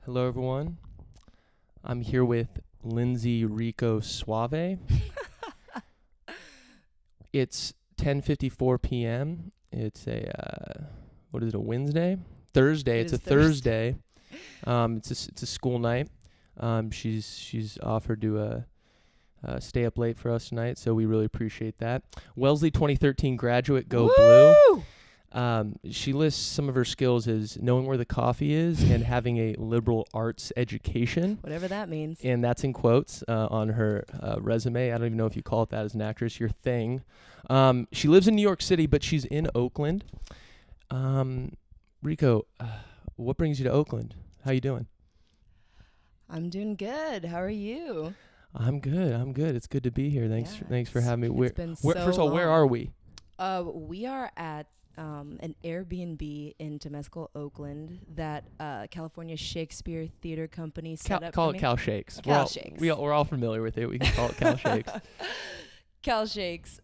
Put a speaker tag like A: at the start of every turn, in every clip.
A: Hello, everyone. I'm here with Linsday Rico Suave. It's 10:54 p.m. It's a a Wednesday? Thursday. It's a Thursday. It's a school night. She's offered to stay up late for us tonight, so we really appreciate that. Wellesley 2013 graduate, go Blue. She lists some of her skills as knowing where the coffee is and having a liberal arts education.
B: Whatever that means.
A: And that's in quotes on her resume. I don't even know if you call it that as an actress, your thing. She lives in New York City, but she's in Oakland. Rico, what brings you to Oakland? How you doing?
B: I'm doing good. How are you?
A: I'm good. It's good to be here. Thanks for having me.
B: It's been
A: first of all, where are we?
B: We are at an Airbnb in Temescal, Oakland that California Shakespeare Theater Company set up.
A: Call it Cal Shakes.
B: Shakes.
A: We're all familiar with it. We can call it Cal Shakes.
B: Cal Shakes.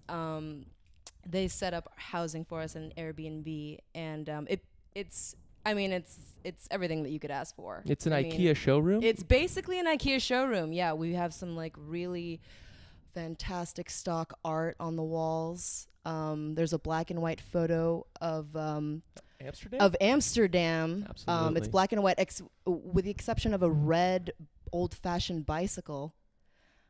B: They set up housing for us in an Airbnb, and it's everything that you could ask for.
A: It's an IKEA showroom?
B: It's basically an IKEA showroom. Yeah, we have some really fantastic stock art on the walls. There's a black and white photo of Amsterdam.
A: Absolutely.
B: It's black and white with the exception of a red old-fashioned bicycle,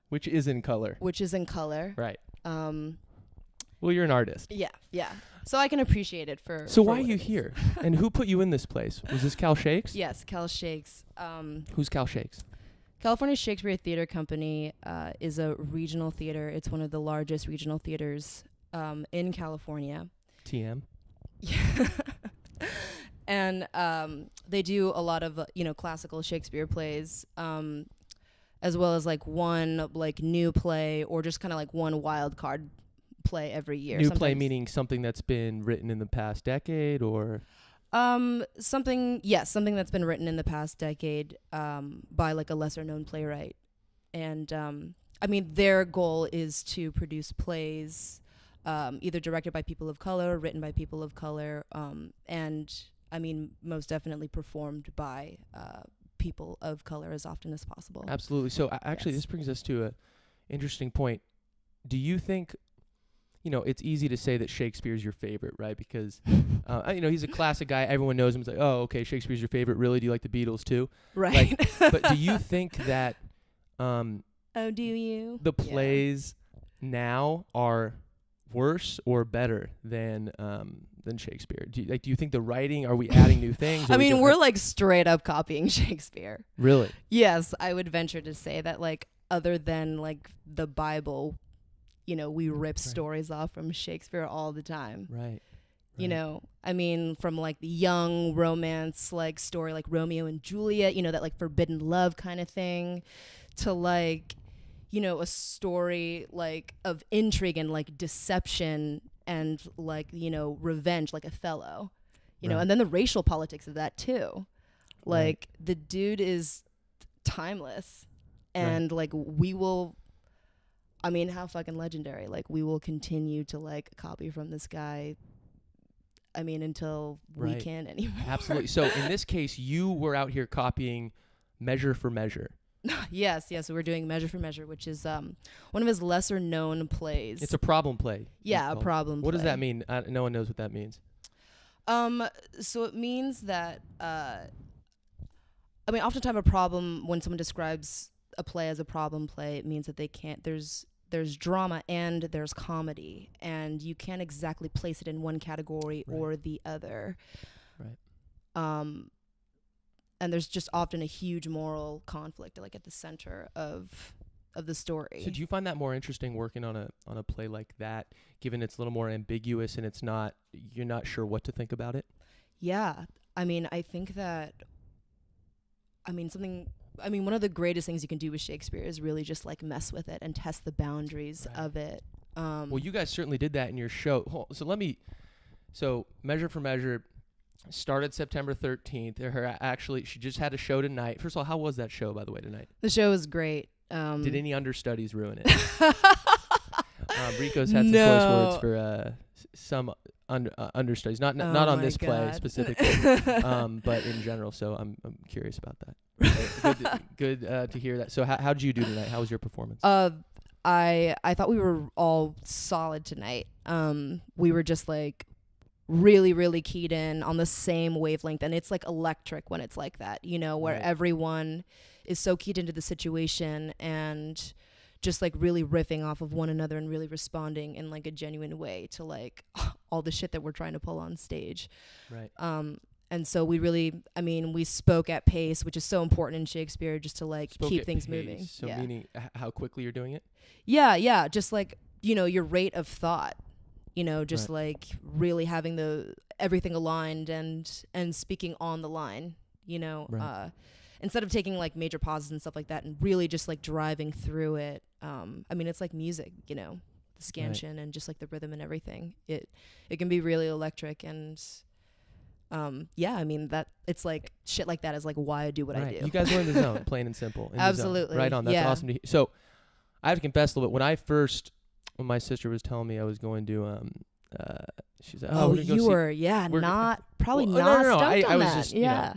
A: which is in color.
B: Right.
A: Well, you're an artist.
B: Yeah. So I can appreciate it for.
A: So
B: for
A: why are you here? And who put you in this place? Was this Cal Shakes?
B: Yes, Cal Shakes.
A: Who's Cal Shakes?
B: California Shakespeare Theater Company is a regional theater. It's one of the largest regional theaters in California.
A: TM.
B: Yeah. And they do a lot of classical Shakespeare plays, as well as one new play, or just kind of one wild card play every year.
A: New play meaning something that's been written in the past decade, or
B: something that's been written in the past decade by a lesser known playwright. And their goal is to produce plays either directed by people of color, written by people of color, and most definitely performed by people of color as often as possible.
A: Absolutely. So actually, this brings us to a interesting point. Do you think, it's easy to say that Shakespeare's your favorite, right? Because, he's a classic guy. Everyone knows him. It's like, oh, okay, Shakespeare's your favorite. Really? Do you like the Beatles too?
B: Right.
A: But do you think that
B: oh, do you?
A: The plays now are worse or better than Shakespeare? Do you think the writing, are we adding new things?
B: We're straight up copying Shakespeare.
A: Really? Yes,
B: I would venture to say that other than the Bible, we rip stories off from Shakespeare all the time.
A: Right.
B: From the young romance story Romeo and Juliet, that forbidden love kind of thing, to a story of intrigue and deception and revenge, like Othello, and then the racial politics of that too. The dude is timeless, and we will, how fucking legendary. We will continue to copy from this guy, until we can't anymore.
A: Absolutely. So in this case, you were out here copying Measure for Measure.
B: Yes. So we're doing Measure for Measure, which is one of his lesser known plays.
A: It's a problem play.
B: Yeah, a problem play.
A: What does that mean? No one knows what that means.
B: So it means that, oftentimes a problem, when someone describes a play as a problem play, it means that there's drama and there's comedy, and you can't exactly place it in one category or the other.
A: Right.
B: And there's just often a huge moral conflict at the center of the story.
A: So do you find that more interesting working on a play like that, given it's a little more ambiguous and you're not sure what to think about it?
B: Yeah. I think that one of the greatest things you can do with Shakespeare is really just mess with it and test the boundaries of it.
A: Well, you guys certainly did that in your show. So Measure for Measure started September 13th. She just had a show tonight. First of all, how was that show, by the way, tonight?
B: The show was great.
A: Did any understudies ruin it? Rico's had some choice words for some understudies, not on this play specifically, but in general. So I'm curious about that. Good to hear that. So how did you do tonight? How was your performance?
B: I thought we were all solid tonight. We were just like really, really keyed in on the same wavelength, and it's like electric when it's like that, you know, where everyone is so keyed into the situation and just like really riffing off of one another and really responding in like a genuine way to like all the shit that we're trying to pull on stage.
A: Right.
B: And so we spoke at pace, which is so important in Shakespeare, just to like keep things moving.
A: So meaning how quickly you're doing it?
B: Yeah. Just like, you know, your rate of thought, you know, just like really having everything aligned and speaking on the line, you know, instead of taking like major pauses and stuff like that and really just like driving through it. It's like music, you know, the scansion and just like the rhythm and everything. It can be really electric and that it's like shit like that is like why I do what I do.
A: You guys are in the zone, plain and simple.
B: Absolutely.
A: Right on. That's awesome to hear. So I have to confess a little bit. When my sister was telling me I was going to she's like,
B: not stoked on
A: I was
B: that.
A: just,
B: yeah.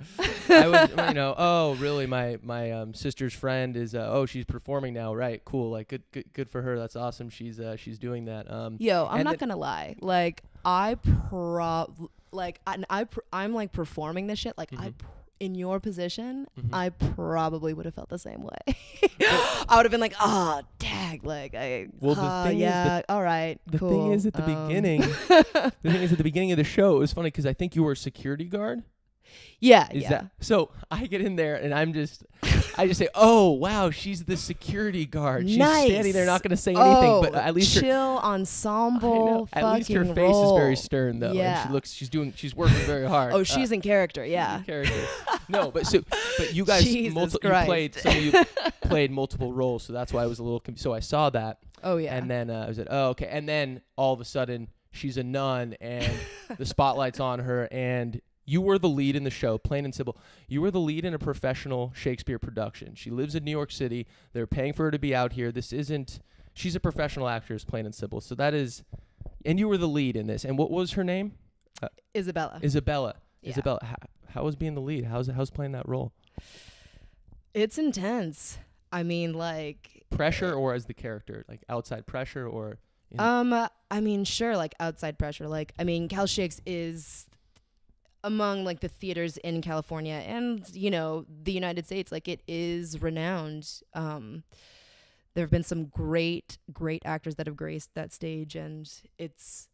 A: I was, oh, really? My sister's friend is, she's performing now, right? Cool, like good for her. That's awesome. She's doing that.
B: I'm not gonna lie. Like I'm like performing this shit. Like in your position, I probably would have felt the same way. I would have been like, oh, dag, like
A: the thing is,
B: all right,
A: the
B: cool.
A: thing is at the beginning of the show, it was funny because I think you were a security guard.
B: Yeah.
A: That so? I get in there and I just say, "Oh wow, she's the security guard. She's standing there, not going to say anything, but at least
B: chill ensemble.
A: At least her face is very stern, though. Yeah, and she's working very hard.
B: Oh, she's in character. Yeah,
A: in character. No, but you guys, played multiple roles, so that's why I was a little. So I saw that.
B: Oh yeah.
A: And then I was like, oh okay, and then all of a sudden she's a nun, and the spotlight's on her, and you were the lead in the show, plain and simple. You were the lead in a professional Shakespeare production. She lives in New York City. They're paying for her to be out here. She's a professional actress, plain and simple. So that is, and you were the lead in this. And what was her name?
B: Isabella.
A: Yeah. Isabella. How was being the lead? How's playing that role?
B: It's intense. I mean, like.
A: Pressure or as the character? Like outside pressure or?
B: Sure, like outside pressure. Like, Cal Shakes is among like the theaters in California and, you know, the United States, like it is renowned. There have been some great actors that have graced that stage, and it's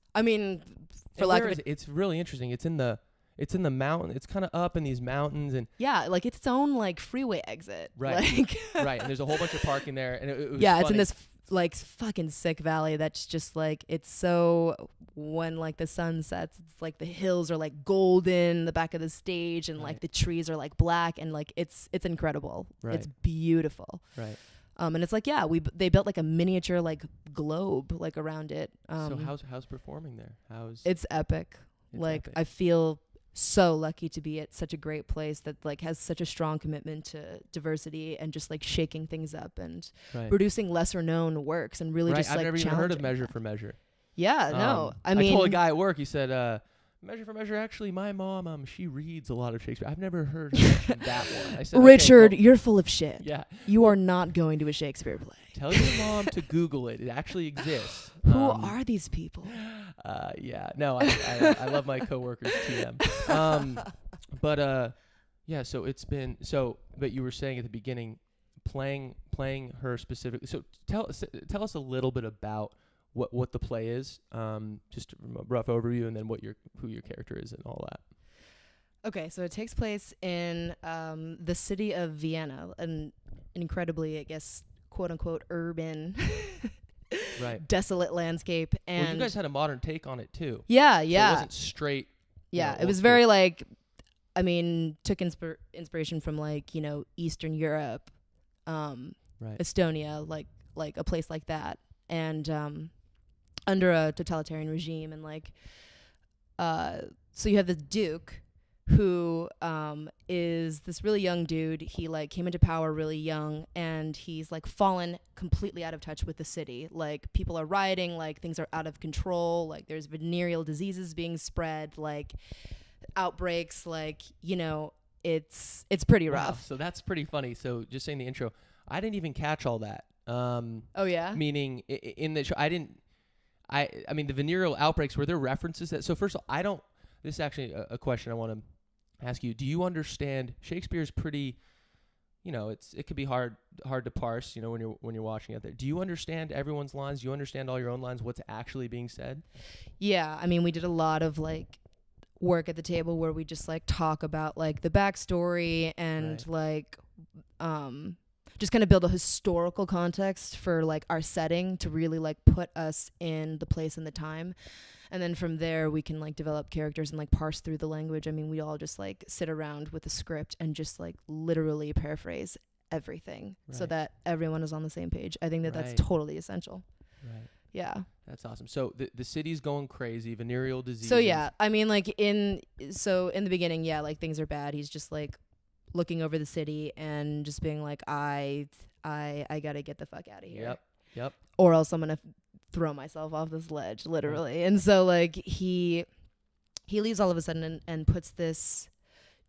A: really interesting. It's in the mountain. It's kind of up in these mountains, and
B: like it's its own like freeway exit.
A: Right. Right. And there's a whole bunch of parking there, and it was
B: it's in this like fucking sick valley that's just like, it's so, when like the sun sets, it's like the hills are like golden, the back of the stage, and like the trees are like black, and like it's incredible. It's beautiful.
A: Right.
B: And it's like, they built like a miniature like globe like around it.
A: So how's performing there?
B: It's epic. Epic. I feel so lucky to be at such a great place that like has such a strong commitment to diversity and just like shaking things up and producing lesser known works and really just
A: I've
B: like
A: never even heard of Measure for Measure.
B: Yeah, no.
A: I told a guy at work, he said, Measure for Measure, actually my mom, she reads a lot of Shakespeare. I've never heard her mention that one. I said,
B: Richard, you're full of shit.
A: Yeah.
B: You are not going to a Shakespeare play.
A: Tell your mom to Google it. It actually exists.
B: Who are these people?
A: No, I love my coworkers, TM. So it's been, but you were saying at the beginning, playing her specifically. So tell us a little bit about what the play is, just a rough overview, and then who your character is and all that.
B: Okay, so it takes place in the city of Vienna, an incredibly, I guess, quote unquote urban, desolate landscape. And
A: you guys had a modern take on it too.
B: Yeah.
A: So it wasn't straight.
B: Yeah, it was very like, took inspiration from like, you know, Eastern Europe, Estonia, like a place like that, and under a totalitarian regime, and like, so you have the Duke, who is this really young dude. He like came into power really young, and he's like fallen completely out of touch with the city. Like people are rioting, like things are out of control, like there's venereal diseases being spread, like outbreaks, like, you know, it's pretty
A: Wow,
B: rough.
A: so that's pretty funny. So just saying the intro, I didn't even catch all that.
B: Oh yeah.
A: Meaning in the show, I mean, the venereal outbreaks, were there references that? So first of all, this is actually a question I want to ask you. Do you understand Shakespeare's pretty? It could be hard to parse. When you're watching it there. Do you understand everyone's lines? Do you understand all your own lines? What's actually being said?
B: Yeah, I mean, we did a lot of like work at the table where we just like talk about like the backstory and like just kind of build a historical context for like our setting to really like put us in the place and the time. And then from there we can like develop characters and like parse through the language. I mean, we all just like sit around with the script and just like literally paraphrase everything so that everyone is on the same page. I think that that's totally essential.
A: Right.
B: Yeah.
A: That's awesome. So the city's going crazy, venereal disease.
B: So yeah, I mean like in the beginning, yeah, like things are bad. He's just like looking over the city and just being like, I gotta get the fuck out of here.
A: Yep.
B: Or else I'm gonna throw myself off this ledge, literally. And so like he leaves all of a sudden and puts this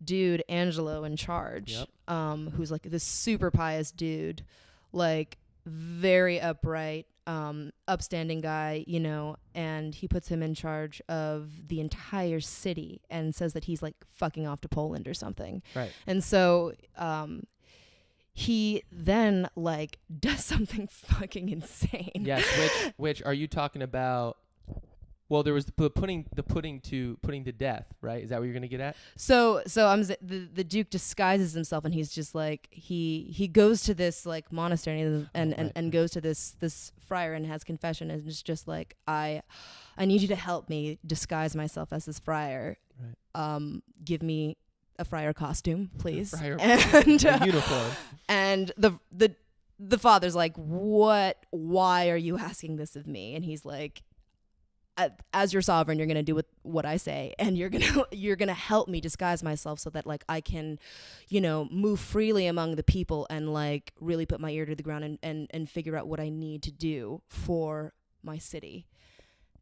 B: dude Angelo in charge. Who's like this super pious dude, like very upright, upstanding guy, and he puts him in charge of the entire city and says that he's like fucking off to Poland or something.
A: Right.
B: And so he then like does something fucking insane.
A: Yes, which are you talking about? Well, there was the putting to death, right? Is that what you're gonna get at?
B: So the Duke disguises himself, and he's just like he goes to this like monastery and goes to this friar and has confession, and it's just like I need you to help me disguise myself as this friar. Right. Give me a friar costume, please. And
A: uniform.
B: And the father's like, what? Why are you asking this of me? And he's like, as your sovereign, you're gonna do what I say, and you're gonna help me disguise myself so that like I can, move freely among the people and like really put my ear to the ground and figure out what I need to do for my city.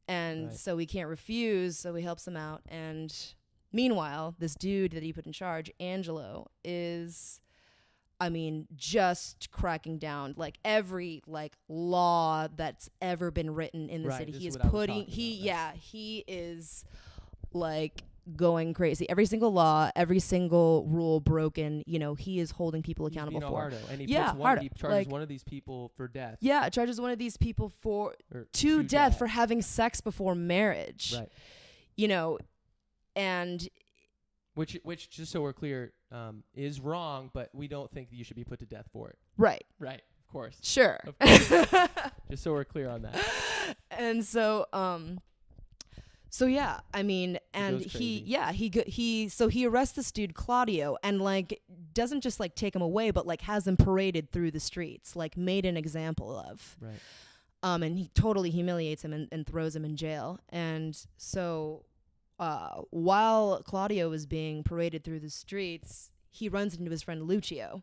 B: And so he can't refuse, so he helps him out. And meanwhile, this dude that he put in charge, Angelo, is, I mean, just cracking down like every like law that's ever been written in the city. He is like going crazy. Every single law, every single rule broken, he is holding people accountable for.
A: And he charges one of these people for death.
B: Yeah, charges one of these people to death for having sex before marriage.
A: Right.
B: And
A: which just so we're clear, is wrong, but we don't think that you should be put to death for it.
B: Right.
A: Of course.
B: Sure.
A: Of course. Just so we're clear on that.
B: And so yeah, I mean, and he arrests this dude Claudio and like doesn't just like take him away, but like has him paraded through the streets, like made an example of.
A: Right.
B: And he totally humiliates him and throws him in jail. And so while Claudio is being paraded through the streets, he runs into his friend Lucio.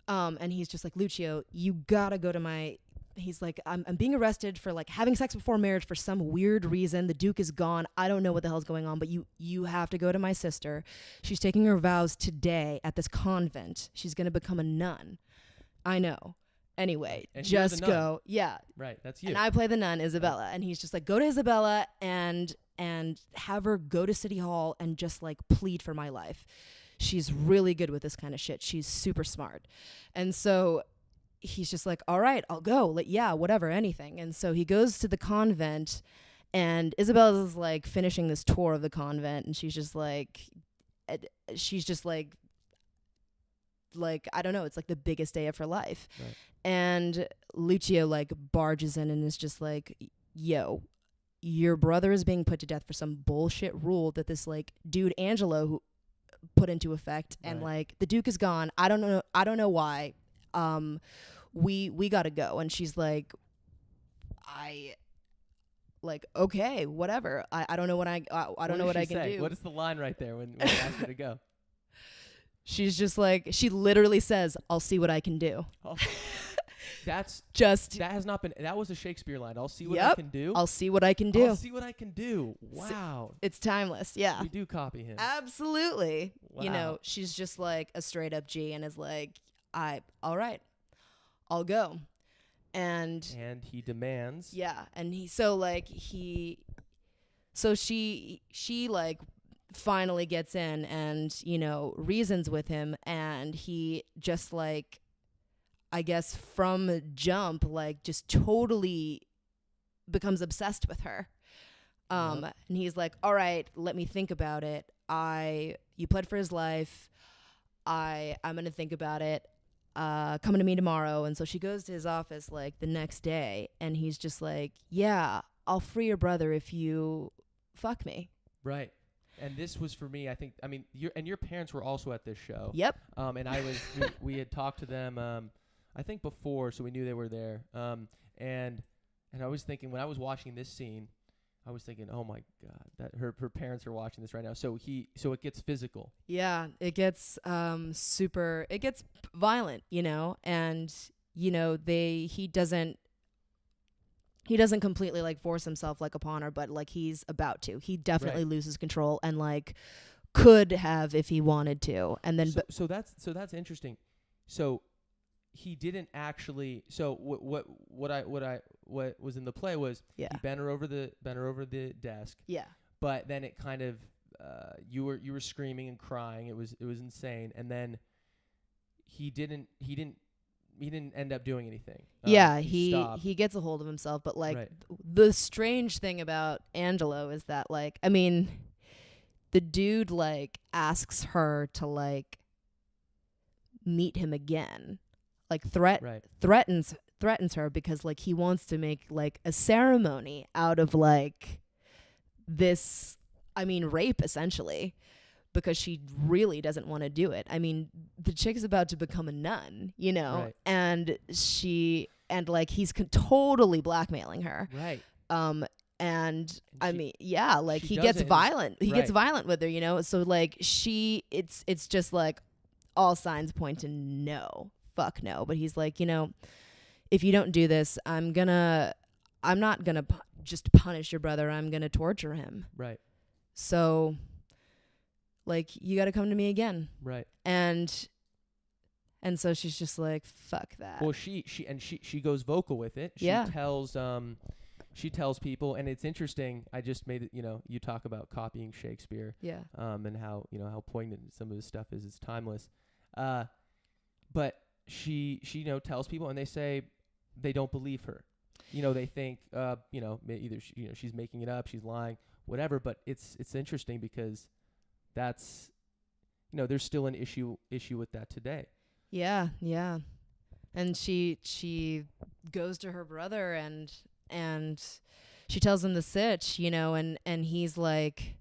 B: And he's just like, Lucio, you gotta go to he's like, I'm being arrested for like having sex before marriage for some weird reason. The Duke is gone. I don't know what the hell's going on, but you have to go to my sister. She's taking her vows today at this convent. She's gonna become a nun. I know. Anyway,
A: and
B: just go. Yeah.
A: Right, that's you.
B: And I play the nun, Isabella. And he's just like, go to Isabella and have her go to City Hall and just like plead for my life. She's really good with this kind of shit. She's super smart. And so he's just like, all right, I'll go. Like, yeah, whatever, anything. And so he goes to the convent, and Isabella's like finishing this tour of the convent, and she's just like, I don't know, it's like the biggest day of her life.
A: Right.
B: And Lucio like barges in and is just like, yo, your brother is being put to death for some bullshit rule that this like dude Angelo who put into effect. Right. And like the Duke is gone. I don't know why. We gotta go. And she's like, okay, whatever. I don't know what I don't know what I can do.
A: What is the line right there when you ask her to go?
B: She's just like, she literally says, I'll see what I can do.
A: Oh. That's
B: just
A: that has not been. That was a Shakespeare line. I'll see what I
B: Yep.
A: can do.
B: I'll see what I can do.
A: I'll see what I can do. Wow.
B: It's timeless. Yeah.
A: We do copy him.
B: Absolutely. You know,
A: Wow.
B: she's just like a straight up G and is like, all right, I'll go. And
A: he demands.
B: yeah, and she like finally gets in and, you know, reasons with him, and he just like, I guess from jump, like just totally becomes obsessed with her. And he's like, all right, let me think about it. You pled for his life. I'm going to think about it. Coming to me tomorrow. And so she goes to his office like the next day, and he's just like, yeah, I'll free your brother if you fuck me.
A: Right. And this was for me, I think, I mean, your parents were also at this show.
B: Yep.
A: And we had talked to them, I think before, so we knew they were there. And I was thinking, when I was watching this scene, I was thinking, oh my God, that her parents are watching this right now. So it gets physical.
B: Yeah, it gets it gets violent, you know, and you know, he doesn't completely like force himself like upon her, but like he's about to. He definitely loses control and like could have if he wanted to. And then
A: so that's interesting. So he didn't actually. So what was in the play was he bent her over the desk.
B: Yeah. But
A: then it kind of you were screaming and crying. It was insane. And then he didn't end up doing anything.
B: He gets a hold of himself. But like the strange thing about Angelo is that like, I mean, the dude like asks her to like meet him again. Like threatens her because like he wants to make like a ceremony out of like this, I mean, rape essentially, because she really doesn't want to do it. I mean, the chick's about to become a nun, you know, and like he's totally blackmailing her.
A: Right.
B: And I mean, yeah, like he gets violent. He gets violent with her, you know. So like it's just like all signs point to no. Fuck no. But he's like, you know, if you don't do this, I'm not gonna just punish your brother. I'm gonna torture him. Right. So, like, you got to come to me again. Right. And so she's just like, fuck that.
A: Well, she goes vocal with it. She tells people, and it's interesting. I just made it. You know, you talk about copying Shakespeare. Yeah. And how poignant some of his stuff is. It's timeless. But she tells people, and they say they don't believe her. You know, they think either she's making it up, she's lying, whatever. But it's interesting because that's there's still an issue with that today.
B: Yeah. And she goes to her brother and she tells him the sitch, and he's like,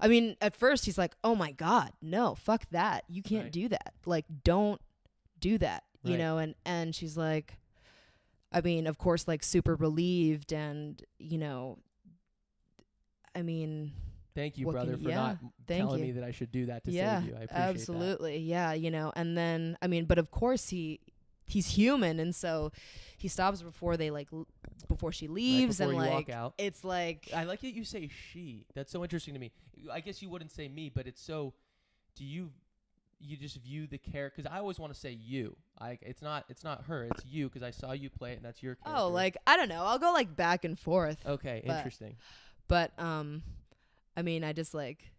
B: I mean, at first he's like, oh my God, no, fuck that. You can't do that. Like, don't do that, and she's like, I mean, of course, like super relieved and, I mean,
A: thank you, brother, for not telling me that I should do that to save you. I appreciate
B: absolutely. That. Yeah, and then, I mean, but of course he's human, and so he stops before she leaves,
A: before
B: and
A: you
B: like
A: walk out.
B: It's like,
A: I like that you say she. That's so interesting to me. I guess you wouldn't say me, but it's so. Do you just view the character? Because I always want to say you. It's not her. It's you, because I saw you play it, and that's your character.
B: Oh, like, I don't know. I'll go like back and forth.
A: Okay, interesting.
B: But I mean, I just like,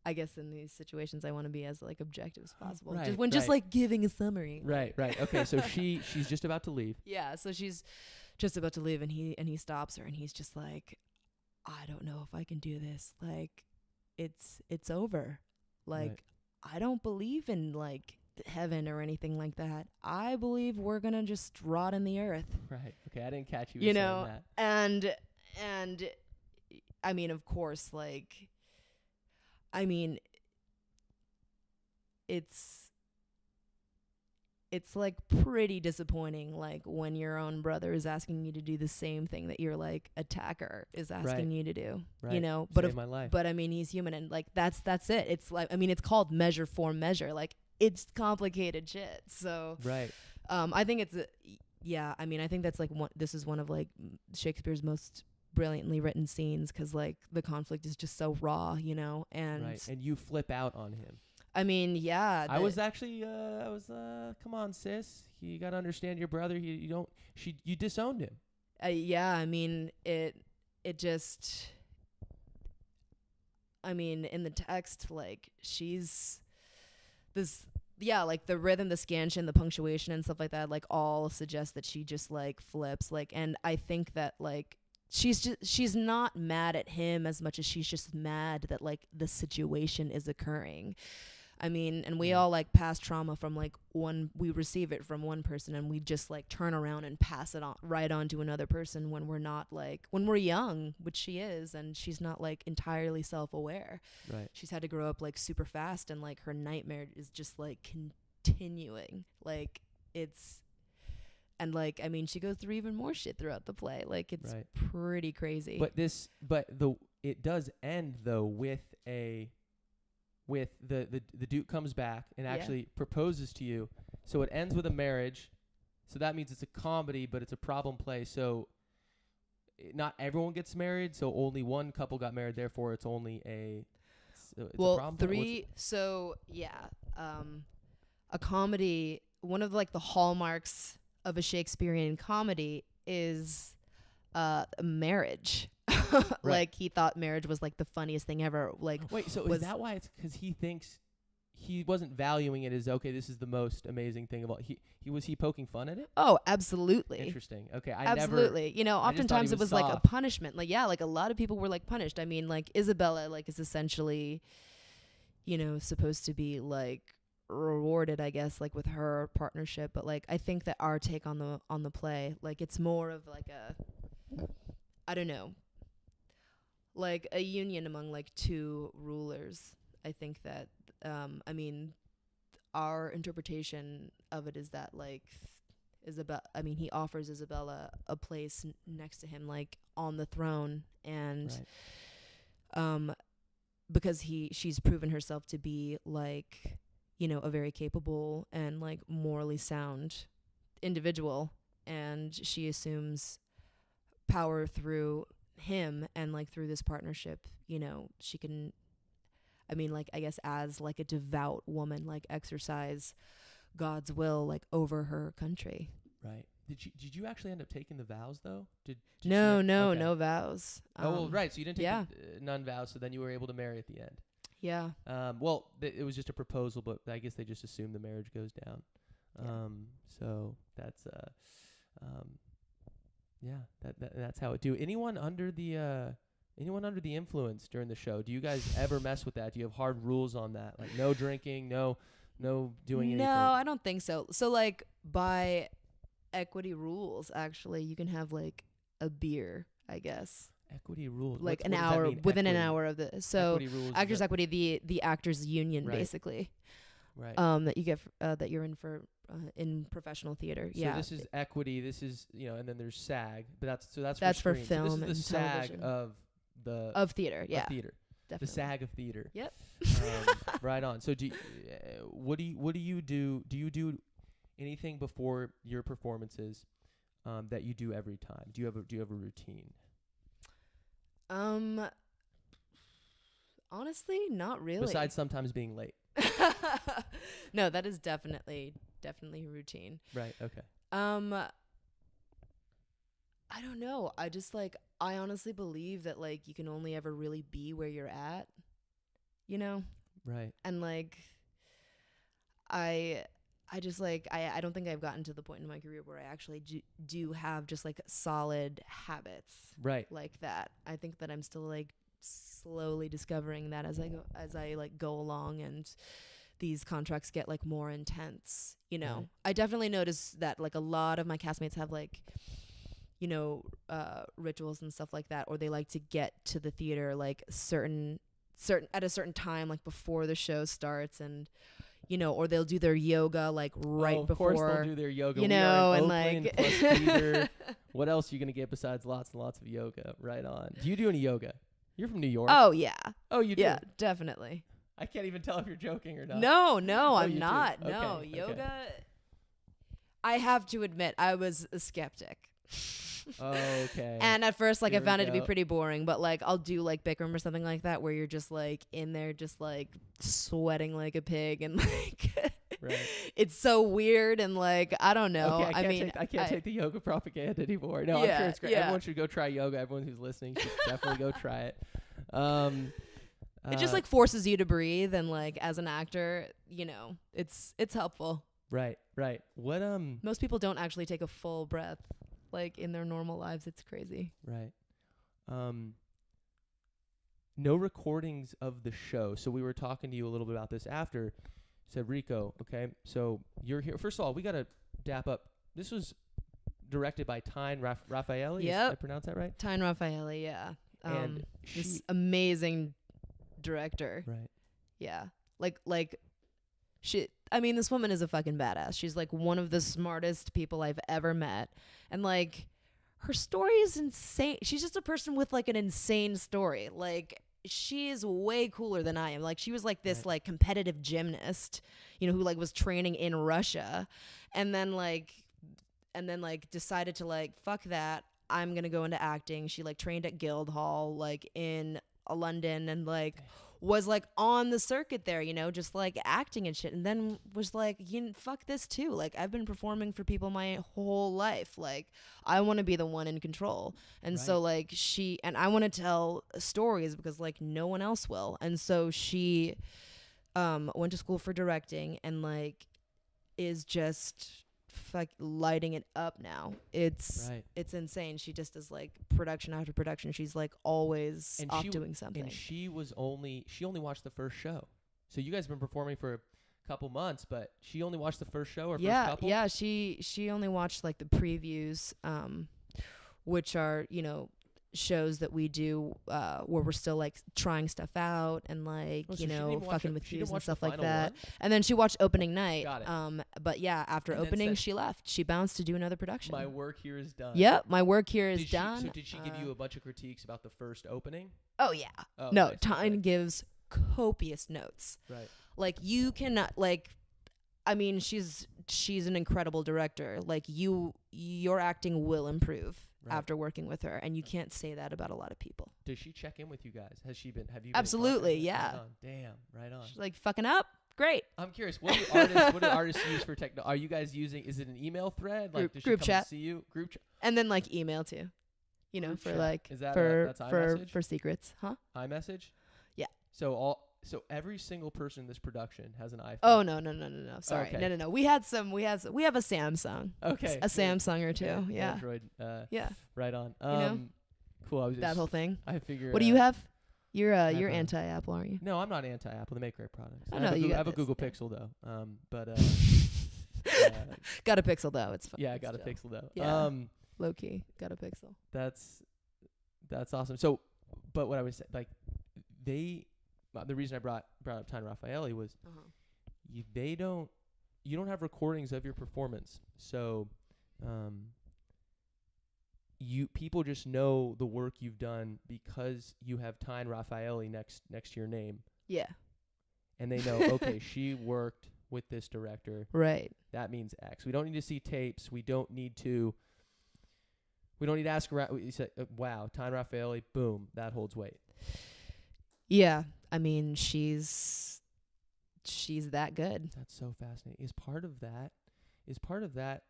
B: I guess in these situations I want to be as like objective as possible. Just like giving a summary.
A: Right. Okay, so she's just about to leave.
B: Yeah, so she's just about to leave, and he stops her, and he's just like, I don't know if I can do this. Like, it's over. Like, I don't believe in like heaven or anything like that. I believe we're gonna just rot in the earth.
A: Right. Okay, I didn't catch you saying that.
B: And I mean, of course, like, I mean, it's like pretty disappointing, like when your own brother is asking you to do the same thing that your like attacker is asking you to do,
A: Save my life.
B: But I mean, he's human, and like that's it. It's like, I mean, it's called measure for measure. Like, it's complicated shit. So I think it's yeah. I mean, I think that's like this is one of like Shakespeare's most brilliantly written scenes because like the conflict is just so raw, you know, and
A: Right. And you flip out on him.
B: I mean, yeah.
A: I was actually, come on, sis. You got to understand your brother. You disowned him.
B: Yeah, I mean, it just, I mean, in the text, like, she's this, yeah, like, the rhythm, the scansion, the punctuation and stuff like that, like, all suggest that she just, like, flips, like, and I think that, like, she's not mad at him as much as she's just mad that, like, the situation is occurring. I mean, and we all like pass trauma from like we receive it from one person and we just like turn around and pass it on right on to another person when we're not like, when we're young, which she is, and she's not like entirely self-aware.
A: Right.
B: She's had to grow up like super fast and like her nightmare is just like continuing. Like it's, and like, I mean, she goes through even more shit throughout the play. Like it's pretty crazy.
A: It does end though with the Duke comes back and actually proposes to you. So it ends with a marriage. So that means it's a comedy, but it's a problem play. So not everyone gets married. So only one couple got married. Therefore, it's only it's a problem play.
B: So yeah, a comedy. One of like the hallmarks of a Shakespearean comedy is marriage. Like he thought marriage was like the funniest thing ever. Like,
A: wait, so is that why it's because he thinks he wasn't valuing it as, okay, this is the most amazing thing of all? Was he poking fun at it?
B: Oh, absolutely.
A: Interesting. Okay,
B: absolutely. You know, oftentimes it was like a punishment. Like, yeah, like a lot of people were like punished. I mean, like Isabella, like is essentially, you know, supposed to be like rewarded, I guess, like with her partnership. But like, I think that our take on the play, like it's more of like I don't know, like a union among like two rulers. I think that I mean, our interpretation of it is that like he offers Isabella a place next to him, like on the throne, and because she's proven herself to be like, you know, a very capable and like morally sound individual, and she assumes power through him, and like through this partnership, you know, she can, I mean, like, I guess as like a devout woman, like exercise God's will like over her country.
A: Right. Did you actually end up taking the vows though?
B: No vows.
A: Well, right. So you didn't take the nun vows, so then you were able to marry at the end.
B: Yeah.
A: Well, it was just a proposal, but I guess they just assume the marriage goes down. So that's that's how it do. Anyone under the influence during the show? Do you guys ever mess with that? Do you have hard rules on that? Like no drinking, no doing anything?
B: No, I don't think so. So like by equity rules, actually, you can have like a beer, I guess.
A: Equity rules,
B: like an hour within an hour of the actors equity, the actors union, basically.
A: Right.
B: That you get that you're in for in professional theater.
A: So this is equity. This is, you know, and then there's SAG, but that's
B: for film.
A: So this is the SAG
B: of theater. Yeah.
A: Of theater. Definitely. The SAG of theater.
B: Yep.
A: Right on. So what do you do? Do you do anything before your performances that you do every time? Do you have a routine?
B: Honestly, not really.
A: Besides sometimes being late.
B: No, that is definitely a routine.
A: Right. Okay.
B: I don't know. I honestly believe that like you can only ever really be where you're at, you know?
A: Right.
B: And like I just like I don't think I've gotten to the point in my career where I actually do have just like solid habits.
A: Right.
B: Like that. I think that I'm still like slowly discovering that as I like go along, and these contracts get like more intense, you know.
A: Right.
B: I definitely notice that like a lot of my castmates have like, you know, rituals and stuff like that, or they like to get to the theater like certain at a certain time, like before the show starts, and you know, or they'll do their yoga like right before.
A: Of course they'll do their yoga.
B: You know, and
A: Oakland
B: like
A: plus theater. What else are you gonna get besides lots and lots of yoga? Right on. Do you do any yoga? You're from New York.
B: Oh yeah.
A: Oh, you do?
B: Yeah, definitely.
A: I can't even tell if you're joking or not.
B: No, I'm not.
A: Do.
B: No,
A: okay,
B: yoga.
A: okay.
B: I have to admit, I was a skeptic.
A: Okay.
B: And at first, like,
A: Here
B: I found
A: we
B: it to be
A: go.
B: pretty boring, but like, I'll do like Bikram or something like that, where you're just like in there, just like sweating like a pig, and like,
A: Right.
B: it's so weird, and like, I don't know.
A: Okay, I can't take the yoga propaganda anymore. No, I'm
B: Yeah,
A: sure it's great.
B: yeah.
A: Everyone should go try yoga. Everyone who's listening should definitely go try it.
B: It just like forces you to breathe, and like as an actor, it's helpful.
A: Right. What
B: Most people don't actually take a full breath like in their normal lives. It's crazy.
A: Right. No recordings of the show. So we were talking to you a little bit about this after. Said Rico, okay, so you're here. First of all, we got to dap up. This was directed by Tyne Raffaelli.
B: Yep.
A: Did I pronounce that right?
B: Tyne Raffaelli, yeah.
A: And
B: this amazing director.
A: Right.
B: Yeah. Like this woman is a fucking badass. She's like one of the smartest people I've ever met. And like her story is insane. She's just a person with like an insane story. Like she is way cooler than I am. Like she was like this like competitive gymnast, who like was training in Russia and then decided to like fuck that. I'm going to go into acting. She like trained at Guildhall like in London and like was like on the circuit there, just like acting and shit, and then was like, fuck this too. Like I've been performing for people my whole life. Like I want to be the one in control. And so like I want to tell stories because like no one else will. And so she went to school for directing and like is just lighting it up now. It's insane. She just does like production after production. She's like always doing something.
A: And she only watched the first show. So you guys have been performing for a couple months, but she only watched the first show or first couple?
B: Yeah, she only watched like the previews, which are, shows that we do where we're still like trying stuff out and like fucking with cues and stuff like that. And then she watched opening night.
A: Got it.
B: But yeah, after opening she left. She bounced to do another production.
A: My work here is done.
B: Yep, my work here is done.
A: So did she give you a bunch of critiques about the first opening?
B: Oh yeah.
A: Oh,
B: no,
A: nice.
B: Tyne gives copious notes.
A: Right.
B: Like you cannot she's an incredible director. Like your acting will improve after working with her, and you can't say that about a lot of people.
A: Does she check in with you guys? Have you been
B: Absolutely, yeah.
A: Right on.
B: She's like, fucking up. Great.
A: I'm curious, what do artists use for techno? Are you guys using, is it an email thread? Like does she
B: group
A: come
B: chat.
A: See you? Group chat.
B: And then like email too.
A: Group
B: for
A: chat.
B: like
A: Is that
B: that's
A: iMessage?
B: for secrets. Huh?
A: iMessage?
B: Yeah.
A: So every single person in this production has an iPhone.
B: Oh no. Sorry.
A: Okay.
B: No. We have a Samsung.
A: Okay.
B: A Samsung or two. Yeah.
A: Android.
B: Yeah.
A: Right on. Cool. I was just,
B: that whole thing.
A: I figured.
B: What do you have? You're
A: iPhone.
B: anti-Apple, aren't you?
A: No, I'm not anti-Apple. They make great products.
B: I know
A: I have a Google Pixel though.
B: Got a Pixel though. It's fine.
A: Yeah, I got a Pixel though.
B: Yeah. Low key, got a Pixel.
A: That's awesome. So, but what I was saying, like, the reason I brought up Tyne Raffaelli was you don't have recordings of your performance, so people just know the work you've done because you have Tyne Raffaelli next to your name.
B: Yeah.
A: And they know, okay, she worked with this director.
B: Right.
A: That means X. We don't need to see tapes. We don't need to ask around. You say, wow, Tyne Raffaelli, boom, that holds weight.
B: Yeah. I mean, she's that good.
A: That's so fascinating. Is part of that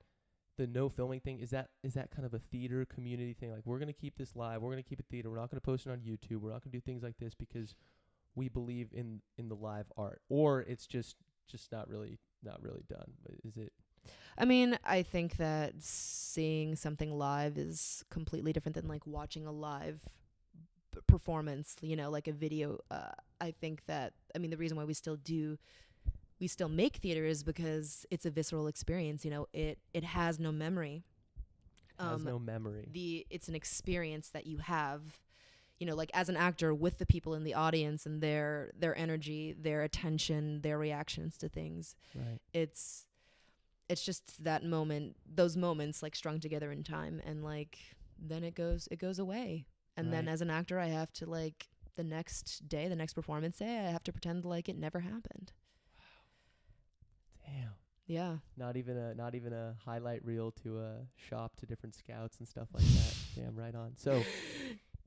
A: the no filming thing? Is that kind of a theater community thing? Like, we're going to keep this live. We're going to keep it theater. We're not going to post it on YouTube. We're not going to do things like this because we believe in the live art. Or it's just not really done. Is it?
B: I mean, I think that seeing something live is completely different than like watching a live performance, like a video. I think that, the reason why we still make theater is because it's a visceral experience. It has no memory. It's an experience that you have, like as an actor with the people in the audience and their energy, their attention, their reactions to things.
A: Right.
B: It's just that moment, those moments like strung together in time, and like then it goes away. And then as an actor, I have to like the next performance day, I have to pretend like it never happened.
A: Wow. Damn.
B: Yeah.
A: Not even a highlight reel to shop to different scouts and stuff like that. Damn, right on. So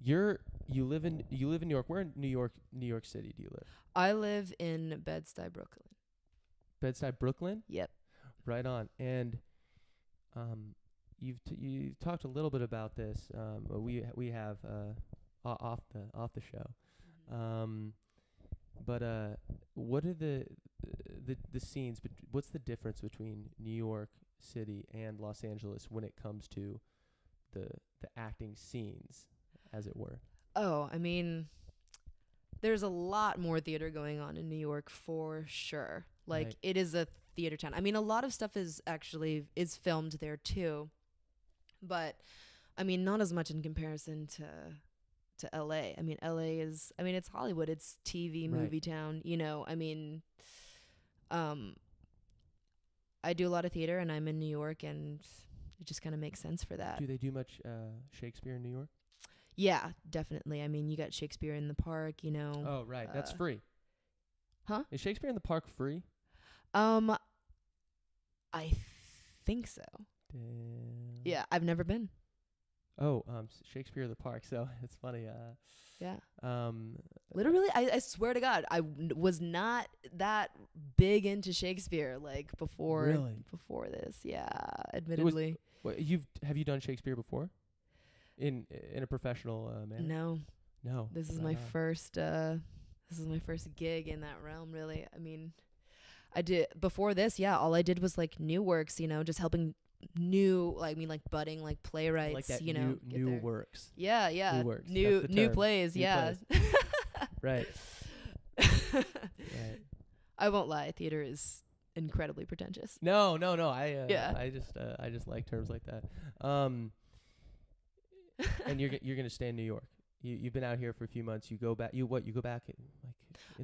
A: you live in New York. Where in New York City do you live?
B: I live in Bed-Stuy, Brooklyn.
A: Bed-Stuy, Brooklyn?
B: Yep.
A: Right on. And you talked a little bit about this. We have off the show. But what are the scenes? What's the difference between New York City and Los Angeles when it comes to the acting scenes, as it were?
B: Oh, I mean, there's a lot more theater going on in New York for sure. Like,
A: Right.
B: it is a theater town. I mean, a lot of stuff is filmed there too, but I mean, not as much in comparison to LA. I mean, LA is, I mean, it's Hollywood, it's TV,
A: Right.
B: movie town, you know. I mean, I do a lot of theater and I'm in New York, and it just kind of makes sense for that.
A: Do they do much Shakespeare in New York?
B: Yeah, definitely. I mean, you got Shakespeare in the Park, you know.
A: Oh, right. That's free.
B: Huh?
A: Is Shakespeare in the Park free?
B: I think so.
A: Damn.
B: Yeah, I've never been.
A: Oh, Shakespeare in the Park. So it's funny.
B: Yeah. Literally, I swear to God, I was not that big into Shakespeare like before.
A: Really?
B: Before this, yeah. Admittedly,
A: Have you done Shakespeare before? In a professional manner? No.
B: This is
A: Right
B: my
A: on.
B: first. This is my first gig in that realm. Really, I mean, I did before this. Yeah, all I did was like new works. You know, just helping budding like playwrights.
A: Like that
B: you know,
A: new works.
B: Yeah.
A: New works.
B: New
A: That's the term.
B: plays.
A: New
B: Yeah.
A: plays. Right. Right.
B: I won't lie. Theater is incredibly pretentious.
A: No.
B: Yeah.
A: I just like terms like that. And you're gonna stay in New York. You've been out here for a few months. You go back. You go back in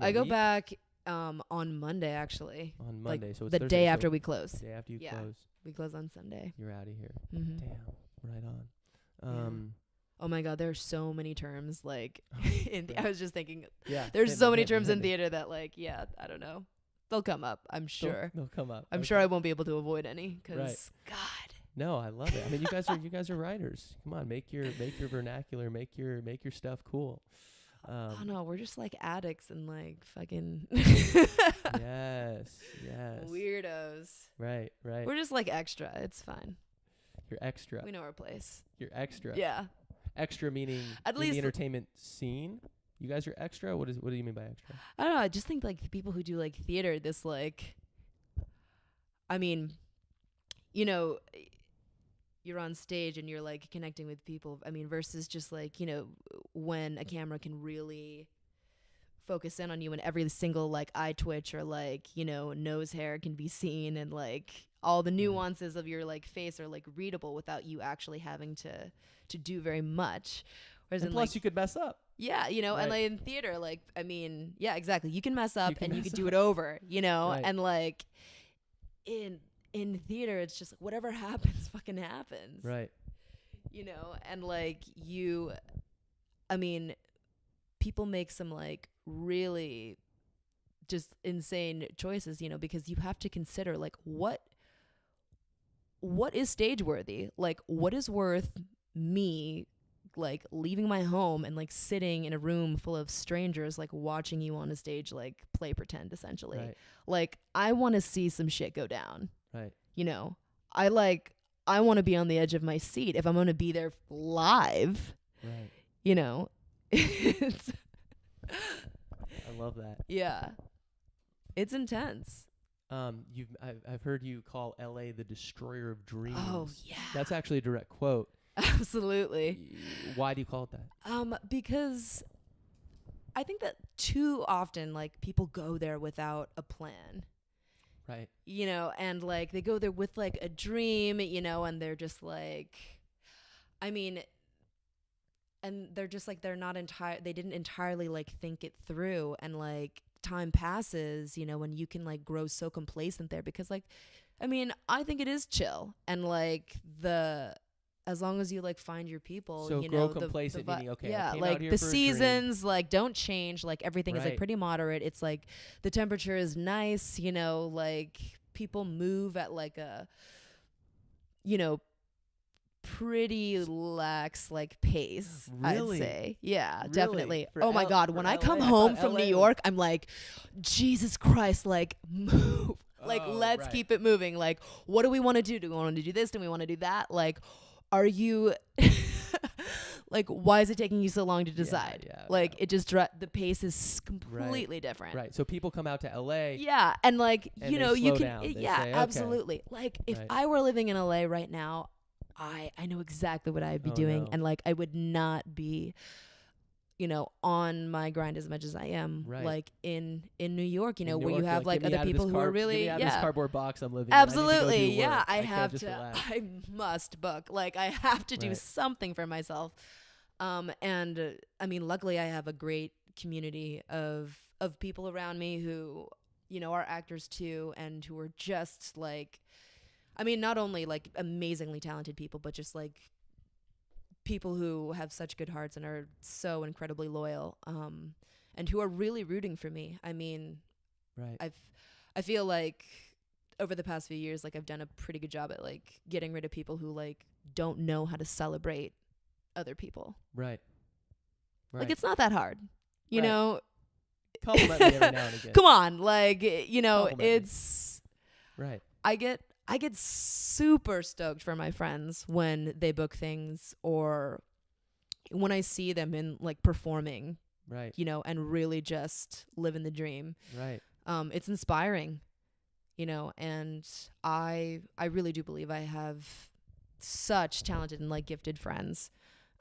B: I go
A: week?
B: back on Monday actually.
A: On Monday. So it's
B: The
A: Thursday,
B: day
A: so
B: after we close.
A: the day after you
B: Yeah.
A: close.
B: We close on Sunday.
A: You're out of here.
B: Mm-hmm.
A: Damn. Right on.
B: Oh my God, there are so many terms like I was just thinking
A: Yeah.
B: there's so many terms
A: hit
B: in
A: me.
B: theater that like, yeah, I don't know. They'll come up, I'm sure.
A: They'll come up.
B: I'm
A: Okay.
B: sure I won't be able to avoid any cuz
A: Right.
B: God.
A: No, I love it. I mean, you guys are writers. Come on, make your vernacular, make your stuff cool.
B: Oh no, we're just like addicts and like fucking
A: Yes.
B: weirdos.
A: Right.
B: We're just like extra. It's fine.
A: You're extra.
B: We know our place.
A: You're extra.
B: Yeah.
A: Extra meaning
B: At
A: in
B: least
A: the entertainment scene. You guys are extra. What do you mean by extra?
B: I don't know. I just think like the people who do like theater, this like, I mean, you know, you're on stage and you're like connecting with people. I mean, versus just like, you know, when a camera can really focus in on you and every single like eye twitch or like, you know, nose hair can be seen and like all the nuances of your like face are like readable without you actually having to do very much. Whereas
A: And
B: in
A: plus,
B: like,
A: you could mess up.
B: yeah, you know, and
A: Right.
B: like in theater, like, I mean, yeah, exactly. You can mess up
A: can
B: and you
A: mess
B: could do
A: up.
B: it over, you know,
A: Right.
B: and like in theater, it's just like whatever happens, fucking happens,
A: Right.
B: you know, and like I mean, people make some like really just insane choices, you know, because you have to consider like what is stage worthy, like what is worth me like leaving my home and like sitting in a room full of strangers like watching you on a stage like play pretend essentially.
A: Right.
B: Like I want to see some shit go down,
A: Right.
B: you know. I want to be on the edge of my seat if I'm going to be there live,
A: Right.
B: you know. It's
A: I love that.
B: yeah, it's intense.
A: I've heard you call LA the destroyer of dreams.
B: Oh yeah,
A: That's actually a direct quote.
B: absolutely.
A: Why do you call it that?
B: Because I think that too often like people go there without a plan,
A: Right.
B: you know, and like they go there with like a dream, you know, and they're just like, I mean, and they're just like they didn't entirely like think it through, and like time passes, you know, and you can like grow so complacent there because like, I mean, I think it is chill, and like as long as you like find your people,
A: So
B: you
A: grow
B: know,
A: complacent, meaning, okay, I
B: yeah,
A: came out
B: like
A: here
B: the
A: for a
B: seasons like don't change, like everything is like
A: Right.
B: pretty moderate. It's like the temperature is nice, you know, like people move at like a, you know, pretty lax like pace.
A: Really?
B: I'd say. Yeah,
A: Really?
B: definitely.
A: For
B: Oh my God.
A: for
B: When I
A: LA?
B: come
A: I
B: home
A: thought
B: from
A: LA
B: New
A: was-
B: York, I'm like, Jesus Christ, like move. Like,
A: Oh,
B: let's
A: right.
B: keep it moving. Like, what do we want to do? Do we want to do this? Do we want to do that? Like, are you like, why is it taking you so long to decide?
A: yeah,
B: like,
A: yeah.
B: it just the pace is completely different.
A: Right. So people come out to LA.
B: Yeah, and like,
A: And
B: you
A: they
B: know, you
A: slow
B: can
A: down. They
B: yeah,
A: say, okay.
B: absolutely. Like, if
A: Right.
B: I were living in LA right now, I know exactly what I'd be
A: Oh,
B: doing,
A: no.
B: and like, I would not be, you know, on my grind as much as I am,
A: Right.
B: like in New York, you
A: In
B: know,
A: New
B: where
A: York,
B: you
A: you're
B: have like
A: "Get me
B: other
A: out of this
B: people who are
A: car-
B: really
A: get me out of this
B: yeah.
A: cardboard box I'm living in. I need to go
B: Absolutely,
A: do
B: yeah.
A: work.
B: I
A: can't
B: have
A: just
B: to.
A: relax."
B: I must book. Like, I have to do
A: Right.
B: something for myself. And I mean, luckily, I have a great community of people around me who, you know, are actors too, and who are just like, I mean, not only like amazingly talented people, but just like people who have such good hearts and are so incredibly loyal. And who are really rooting for me. I mean,
A: Right.
B: I feel like over the past few years, like I've done a pretty good job at like getting rid of people who like don't know how to celebrate other people.
A: Right. Right.
B: Like, it's not that hard, you
A: Right.
B: know.
A: Compliment me every now and again.
B: Come on, like, you know,
A: Compliment me.
B: it's
A: Right.
B: I get super stoked for my friends when they book things or when I see them in like performing,
A: Right.
B: you know, and really just living the dream.
A: Right.
B: It's inspiring, you know, and I really do believe I have such talented and like gifted friends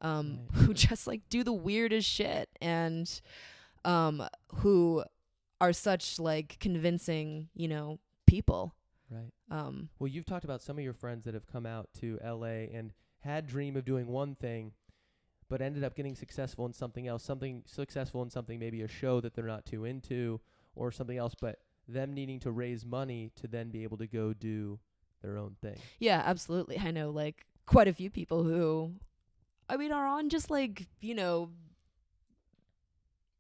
A: Right.
B: who just like do the weirdest shit and who are such like convincing, you know, people.
A: Right. Well, you've talked about some of your friends that have come out to LA and had dream of doing one thing, but ended up getting successful in something else, maybe a show that they're not too into or something else, but them needing to raise money to then be able to go do their own thing.
B: Yeah, absolutely. I know like quite a few people who, I mean, are on just like, you know,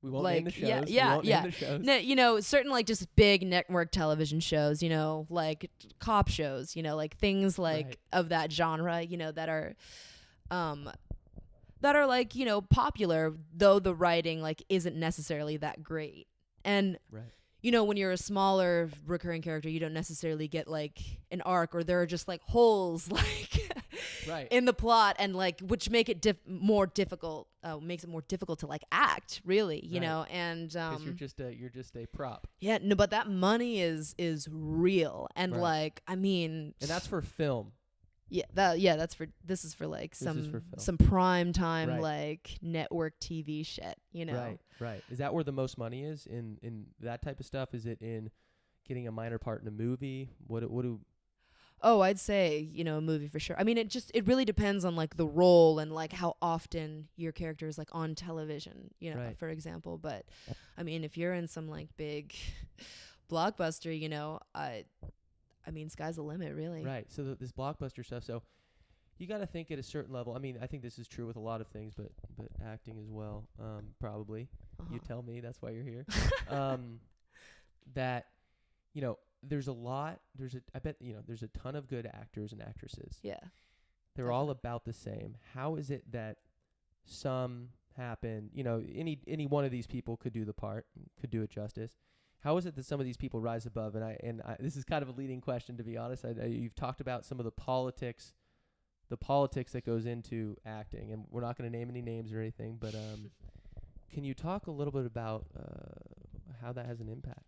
A: We won't
B: like,
A: name the shows.
B: yeah,
A: We
B: yeah,
A: won't
B: yeah.
A: name the shows.
B: No, you know, certain like just big network television shows, you know, like cop shows, you know, like things like
A: Right.
B: of that genre, you know, that are like, you know, popular, though the writing like isn't necessarily that great. And
A: Right.
B: you know, when you're a smaller recurring character, you don't necessarily get like an arc, or there are just like holes like
A: Right.
B: in the plot, and like which make it more difficult. Makes it more difficult to like act, really, you
A: Right.
B: know. And
A: 'Cause you're just a prop.
B: yeah, no, but that money is real, and
A: Right.
B: like, I mean,
A: And that's for film.
B: this is for like
A: This is for film.
B: some prime time
A: Right.
B: like network TV shit, you know.
A: Right. Right. Is that where the most money is in that type of stuff? Is it in getting a minor part in a movie? What do
B: Oh, I'd say, you know, a movie for sure. I mean, it really depends on like the role and like how often your character is like on television, you know,
A: Right.
B: for example. But I mean, if you're in some like big blockbuster, you know, I mean, sky's the limit, really.
A: Right. So this blockbuster stuff. So you got to think at a certain level. I mean, I think this is true with a lot of things, but acting as well. Probably.
B: Uh-huh.
A: You tell me. That's why you're here. That, you know, there's a ton of good actors and actresses.
B: Yeah.
A: They're all about the same. How is it that some happen, you know, any one of these people could do the part, could do it justice. How is it that some of these people rise above? And I this is kind of a leading question, to be honest. You've talked about some of the politics that goes into acting, and we're not going to name any names or anything, but can you talk a little bit about how that has an impact?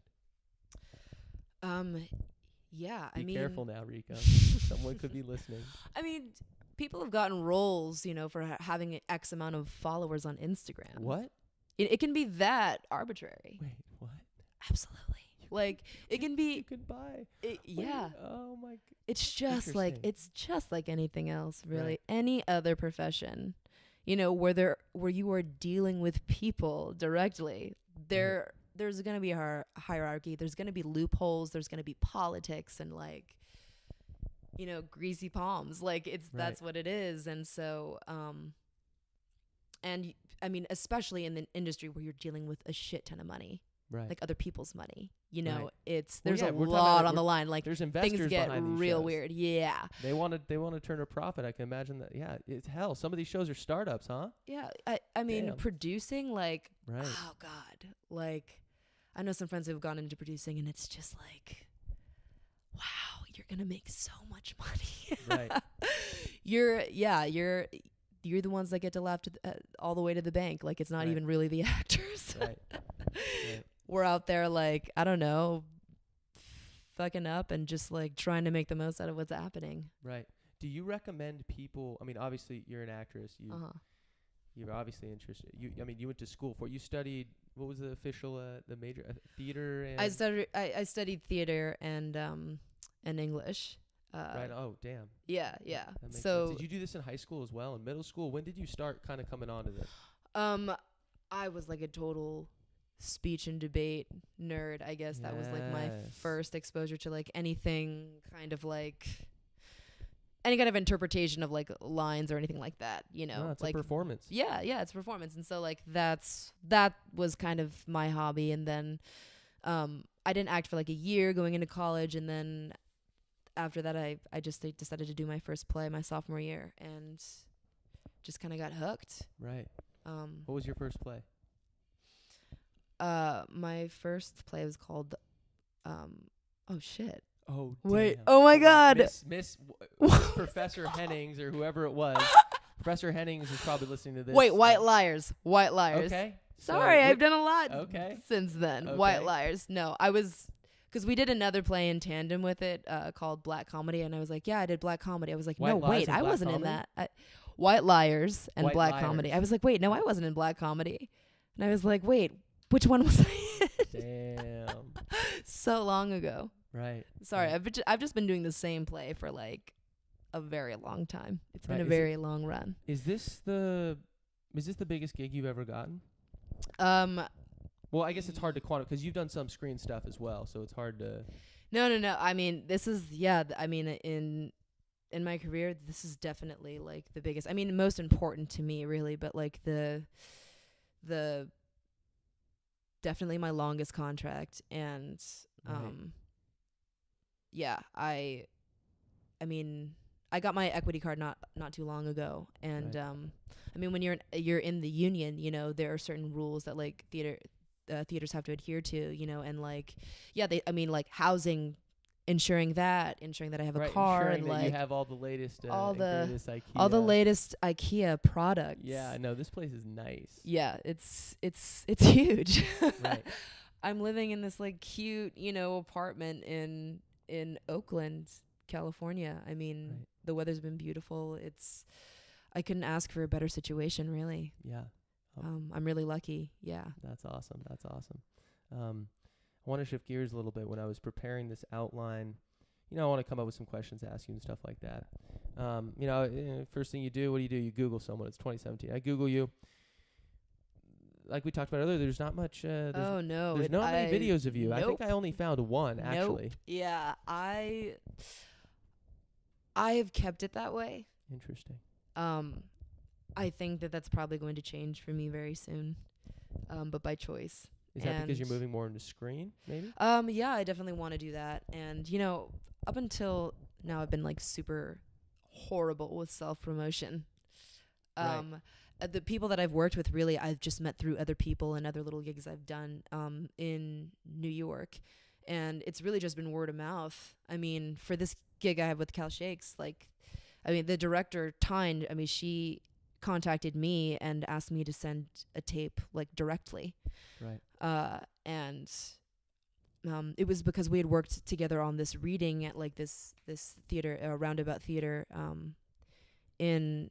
B: Yeah,
A: Be
B: I mean,
A: careful now, Rico. Someone could be listening.
B: I mean, people have gotten roles, you know, for having X amount of followers on Instagram.
A: What?
B: It can be that arbitrary.
A: Wait, what?
B: Absolutely. Like, it can
A: You
B: be,
A: could buy.
B: yeah.
A: Wait, oh my.
B: It's just like anything else, really.
A: Right.
B: Any other profession, you know, where you are dealing with people directly. There's going to be a hierarchy. There's going to be loopholes. There's going to be politics and like, you know, greasy palms. Like that's what it is. And so, and I mean, especially in the industry where you're dealing with a shit ton of money.
A: Right.
B: like other people's money. You
A: Right.
B: know, it's
A: Well,
B: there's
A: yeah,
B: a
A: we're talking
B: lot
A: about-
B: on the line. Like
A: There's investors
B: things get
A: behind these
B: real
A: shows.
B: weird. Yeah.
A: They want to turn a profit. I can imagine that. Yeah, it's hell. Some of these shows are startups, huh?
B: Yeah. I mean,
A: Damn.
B: producing, like,
A: Right.
B: oh God, like I know some friends who've gone into producing, and it's just like, wow, you're gonna make so much money.
A: Right.
B: You're the ones that get to laugh all the way to the bank. Like it's not
A: Right.
B: even really the actors.
A: Right. Right.
B: We're out there like, I don't know, fucking up and just like trying to make the most out of what's happening.
A: Right. Do you recommend people? I mean, obviously you're an actress. You're obviously interested. You went to school for. You studied. What was the official the major theater? And
B: I studied theater and English.
A: right. Oh, damn.
B: Yeah.
A: That makes
B: So
A: sense. Did you do this in high school as well? In middle school? When did you start kind of coming on to this?
B: I was like a total speech and debate nerd. I guess that was like my
A: Yes.
B: first exposure to like anything kind of like any kind of interpretation of like lines or anything like that, you know.
A: No, it's
B: like
A: a performance.
B: yeah, it's performance. And so like that was kind of my hobby. And then I didn't act for like a year going into college, and then after that I just decided to do my first play my sophomore year and just kind of got hooked.
A: Right. What was your first play?
B: My first play was called oh shit.
A: Oh,
B: Wait.
A: damn.
B: Oh my
A: Hold on.
B: God.
A: Miss Professor Hennings or whoever it was. Professor Hennings is probably listening to this.
B: Wait, White Liars. White Liars.
A: Okay.
B: Sorry,
A: So
B: I've done a lot
A: Okay.
B: since then.
A: Okay.
B: White Liars. No, I was, because we did another play in tandem with it called Black Comedy, and I was like, yeah, I did Black Comedy. I was like,
A: White
B: no,
A: Lies
B: wait,
A: and
B: I
A: Black
B: wasn't in
A: Comedy?
B: that. White Liars and
A: White
B: Black
A: Liars.
B: Comedy. I was like, wait, no, I wasn't in Black Comedy. And I was like, wait, which one was I in?
A: Damn.
B: So long ago.
A: Right.
B: Sorry,
A: Right.
B: I've just been doing the same play for like a very long time. It's been
A: Right.
B: a
A: Is it-
B: very long run.
A: Is this the biggest gig you've ever gotten? Well, I guess it's hard to quantify because you've done some screen stuff as well, so it's hard to.
B: No. I mean, this is I mean, in my career, this is definitely like the biggest. I mean, most important to me, really, but like the definitely my longest contract, and
A: Right.
B: yeah, I mean, I got my equity card not too long ago, and
A: Right.
B: I mean, when you're in the union, you know, there are certain rules that like theaters have to adhere to, you know, and like like housing, ensuring that I have a
A: Right,
B: car,
A: ensuring
B: and
A: that
B: like
A: you have all the latest
B: all
A: and
B: the-
A: greatest IKEA.
B: all the latest IKEA products.
A: Yeah, no, this place is nice.
B: Yeah, it's huge.
A: Right.
B: I'm living in this like cute, you know, apartment in Oakland, California. I mean,
A: Right.
B: the weather's been beautiful. I couldn't ask for a better situation, really.
A: Yeah.
B: I'm really lucky. Yeah.
A: That's awesome. I want to shift gears a little bit. When I was preparing this outline, I want to come up with some questions to ask you and stuff like that. First thing you do, what do? You Google someone. It's 2017. I Google you. Like we talked about earlier, there's not much. There's not many videos of you. I think I only found one, actually.
B: Nope. Yeah, I have kept it that way.
A: Interesting.
B: I think that's probably going to change for me very soon, but by choice.
A: Is that because you're moving more into screen, maybe?
B: Yeah, I definitely want to do that. And, up until now, I've been like super horrible with self-promotion.
A: Right.
B: The people that I've worked with, really, I've just met through other people and other little gigs I've done in New York. And it's really just been word of mouth. I mean, for this gig I have with Cal Shakes, the director, Tyne, she contacted me and asked me to send a tape, directly.
A: Right.
B: And it was because we had worked together on this reading at, this theater, Roundabout Theater, in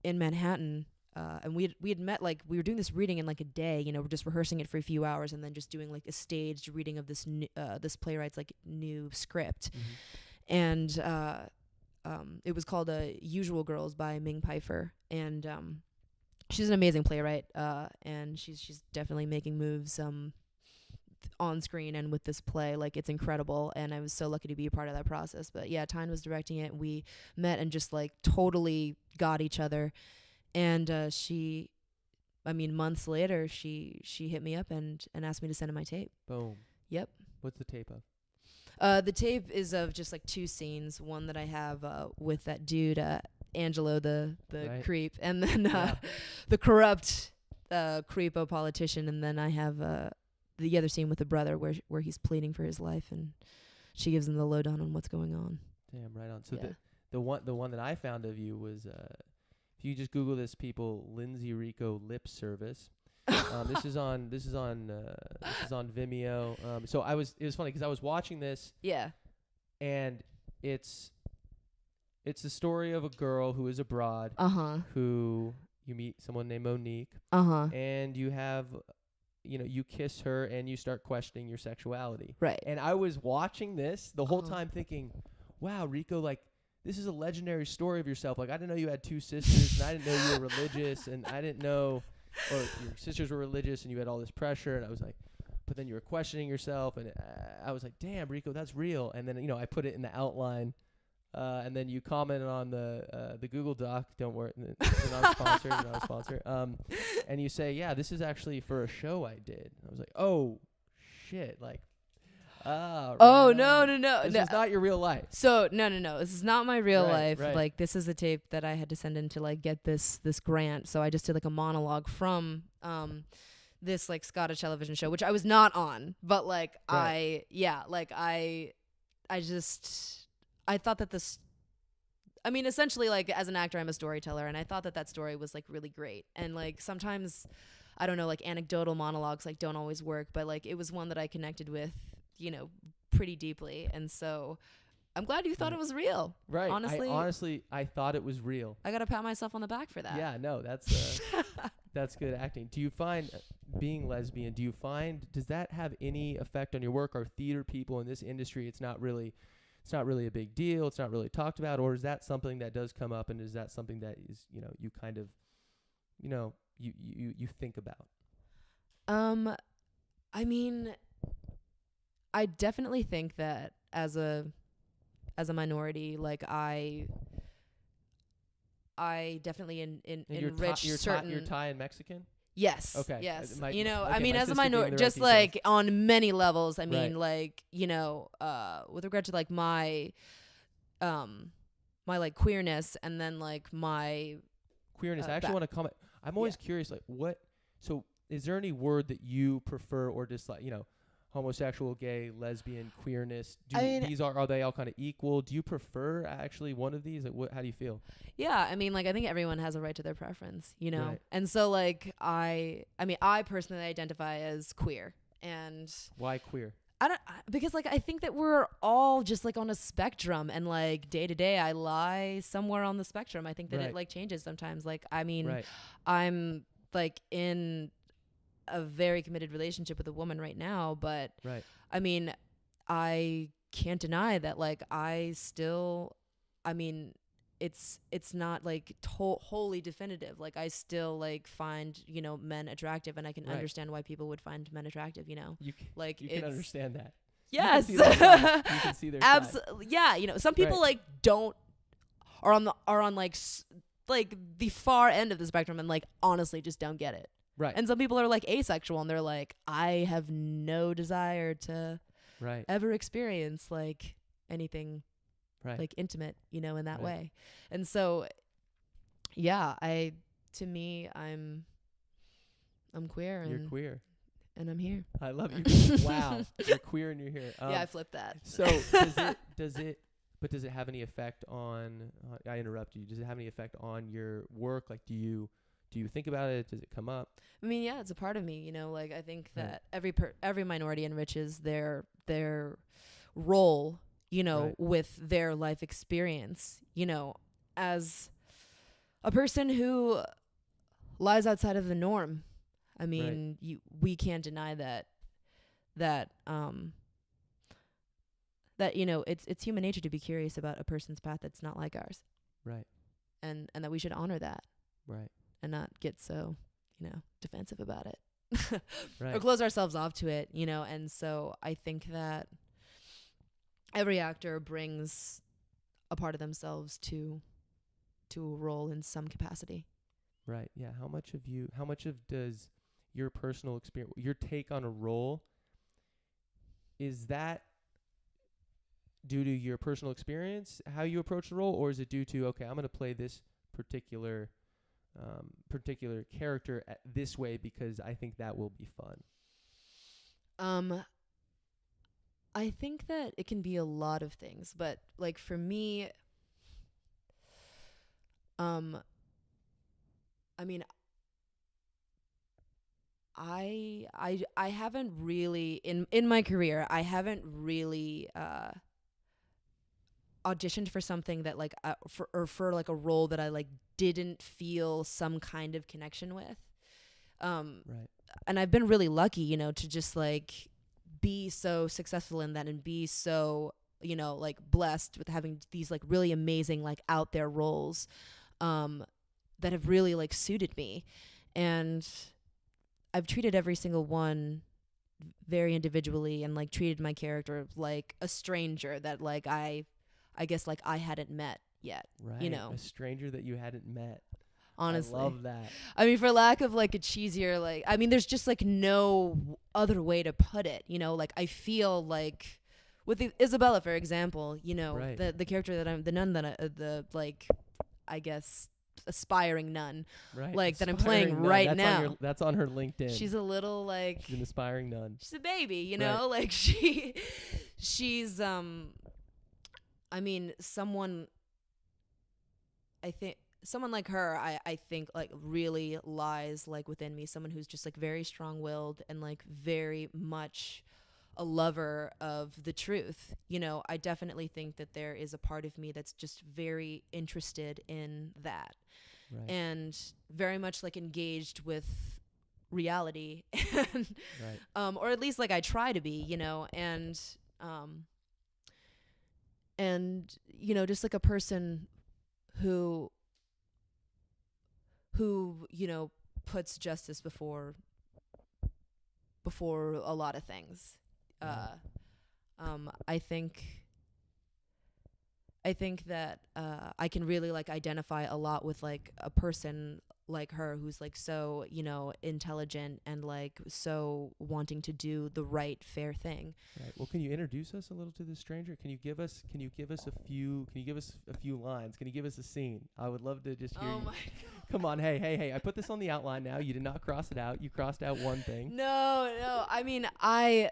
B: Manhattan. And we had met, we were doing this reading in, a day, we're just rehearsing it for a few hours and then just doing, a staged reading of this this playwright's, new script.
A: Mm-hmm.
B: And it was called Usual Girls by Ming Pfeiffer. And she's an amazing playwright, and she's definitely making moves on screen and with this play. It's incredible, and I was so lucky to be a part of that process. But yeah, Tyne was directing it. We met and just totally got each other. And she I mean, months later, she hit me up and asked me to send in my tape.
A: Boom.
B: Yep.
A: What's the tape of?
B: The tape is of just like 2 scenes. One that I have with that dude, Angelo, the
A: Right.
B: creep, and then
A: Yeah.
B: the corrupt creepo politician, and then I have the other scene with the brother where he's pleading for his life, and she gives him the lowdown on what's going on.
A: Damn, right on. So
B: Yeah.
A: the one that I found of you was if you just Google this, people, Linsday Rico lip service. This is on Vimeo. So it was funny because I was watching this.
B: Yeah.
A: And it's the story of a girl who is abroad, who you meet someone named Monique, and you have, you kiss her and you start questioning your sexuality.
B: Right.
A: And I was watching this the whole time thinking, wow, Rico, like, this is a legendary story of yourself. Like, I didn't know you had 2 sisters, and I didn't know you were religious, and I didn't know, or your sisters were religious, and you had all this pressure, and I was like, but then you were questioning yourself, and I was like, damn, Rico, that's real. And then, I put it in the outline, and then you commented on the Google Doc. Don't worry, you're not a sponsor. And you say, yeah, this is actually for a show I did. I was like, oh, shit, like,
B: oh, no.
A: This is not your real life.
B: So, no. This is not my real life.
A: Right.
B: Like, this is a tape that I had to send in to, like, get this grant. So I just did, like, a monologue from this, like, Scottish television show, which I was not on. But, like,
A: right.
B: I thought that this... I mean, essentially, like, as an actor, I'm a storyteller, and I thought that story was, like, really great. And, like, sometimes, I don't know, like, anecdotal monologues, like, don't always work. But, like, it was one that I connected with, pretty deeply. And so I'm glad you thought it was real.
A: Right.
B: Honestly,
A: I thought it was real.
B: I got to pat myself on the back for that.
A: Yeah, no, that's that's good acting. Do you find being lesbian, does that have any effect on your work? Are theater people in this industry, it's not really a big deal, it's not really talked about, or is that something that does come up, and is that something that is, you kind of, you think about?
B: I mean, I definitely think that as a minority, like I definitely enrich certain.
A: You're Thai and Mexican.
B: Yes.
A: Okay.
B: Yes.
A: Okay,
B: I mean, as a minority, just
A: right
B: like on many levels. I mean,
A: right.
B: like, with regard to like my like queerness, and then like my
A: queerness. I actually want to comment. I'm always curious, like, what? So, is there any word that you prefer or dislike? Homosexual, gay, lesbian, queerness. Are they all kind of equal? Do you prefer actually one of these? Like, how do you feel?
B: Yeah, I mean, like, I think everyone has a right to their preference,
A: Right.
B: And so, like, I personally identify as queer. And
A: why queer?
B: Because like I think that we're all just like on a spectrum, and like day to day I lie somewhere on the spectrum. I think that it like changes sometimes. Like, I mean, I'm like in a very committed relationship with a woman right now, but I mean, I can't deny that like it's not like wholly definitive. Like, I still like find, men attractive, and I can understand why people would find men attractive,
A: You can understand that.
B: Yes.
A: You can see their
B: absolutely. Yeah, some people like are on like the far end of the spectrum, and like honestly just don't get it.
A: Right.
B: And some people are like asexual, and they're like, I have no desire to ever experience like anything like intimate, in that way. And so, yeah, I'm queer.
A: You're queer.
B: And I'm here.
A: I love you. Wow. You're queer and you're here.
B: Yeah, I flipped that.
A: So does it have any effect on, I interrupt you. Does it have any effect on your work? Like, do you think about it? Does it come up?
B: I mean, yeah, it's a part of me, like, I think that every minority enriches their role, with their life experience, as a person who lies outside of the norm. I mean, we can't deny that it's human nature to be curious about a person's path that's not like ours.
A: Right.
B: And that we should honor that.
A: Right.
B: And not get so, defensive about it.
A: Right.
B: Or close ourselves off to it, And so I think that every actor brings a part of themselves to a role in some capacity.
A: Right. Yeah. How much does your personal experience, your take on a role, is that due to your personal experience, how you approach the role, or is it due to, okay, I'm going to play this particular character this way because I think that will be fun?
B: I think that it can be a lot of things, but like for me, I mean, I haven't really in my career, I haven't really auditioned for something that like for like a role that I like didn't feel some kind of connection with.
A: Right.
B: And I've been really lucky, you know, to just like be so successful in that and be so, you know, like blessed with having these like really amazing like out there roles that have really like suited me. And I've treated every single one very individually and like treated my character like a stranger that like I guess like I hadn't met yet.
A: Right.
B: You know,
A: a stranger that you hadn't met.
B: Honestly.
A: I love that.
B: I mean, for lack of like a cheesier, like, I mean, there's just like no other way to put it, you know, like I feel like with Isabella, for example, you know,
A: right.
B: the character that I'm, the nun that the like, I guess, aspiring nun,
A: right.
B: like
A: aspiring
B: I'm playing
A: nun.
B: right now.
A: That's on her LinkedIn.
B: She's a little like,
A: she's an aspiring nun.
B: She's a baby, you know, like she's, I mean, someone like her, I think like really lies like within me, someone who's just like very strong-willed and like very much a lover of the truth. You know, I definitely think that there is a part of me that's just very interested in that. Right. And very much like engaged with reality and right. Or at least like I try to be, you know, and you know, just like a person who you know puts justice before a lot of things. I think that I can really like identify a lot with like a person like her who's like so, you know, intelligent and like so wanting to do the right fair thing.
A: Right. Well, can you introduce us a little to this stranger? Can you give us a few lines? Can you give us a scene? I would love to just hear you.
B: My God.
A: Come on. Hey. I put this on the outline now. You did not cross it out. You crossed out one thing.
B: No. I mean, I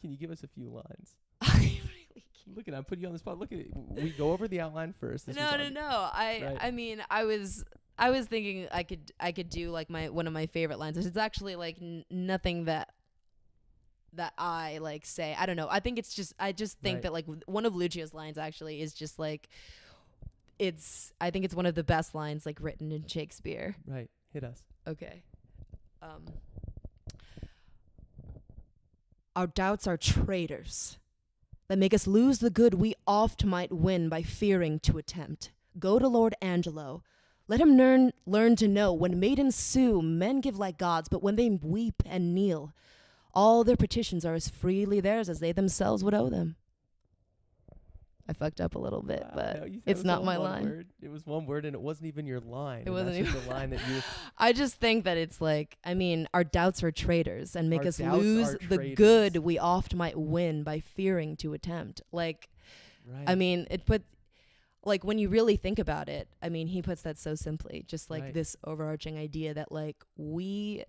A: Can you give us a few lines?
B: I really can't.
A: Look at, I'm putting you on the spot. Look at it. We go over the outline first.
B: No. I mean, I was thinking I could do like one of my favorite lines. It's actually like nothing that I like say. I don't know. I think it's just think right. that like one of Lucio's lines actually is just like I think it's one of the best lines like written in Shakespeare.
A: Right. Hit us.
B: Okay. Our doubts are traitors that make us lose the good we oft might win by fearing to attempt. Go to Lord Angelo. Let him learn to know when maidens sue, men give like gods, but when they weep and kneel, all their petitions are as freely theirs as they themselves would owe them. I fucked up a little bit, but it's not my line.
A: Word. It was one word, and it wasn't even your line.
B: It wasn't even
A: the line that you.
B: I just think that it's like, I mean, our doubts are traitors and make us lose the good we oft might win by fearing to attempt. Like, right. I mean, like when you really think about it, I mean, he puts that so simply, just like right. this overarching idea that like we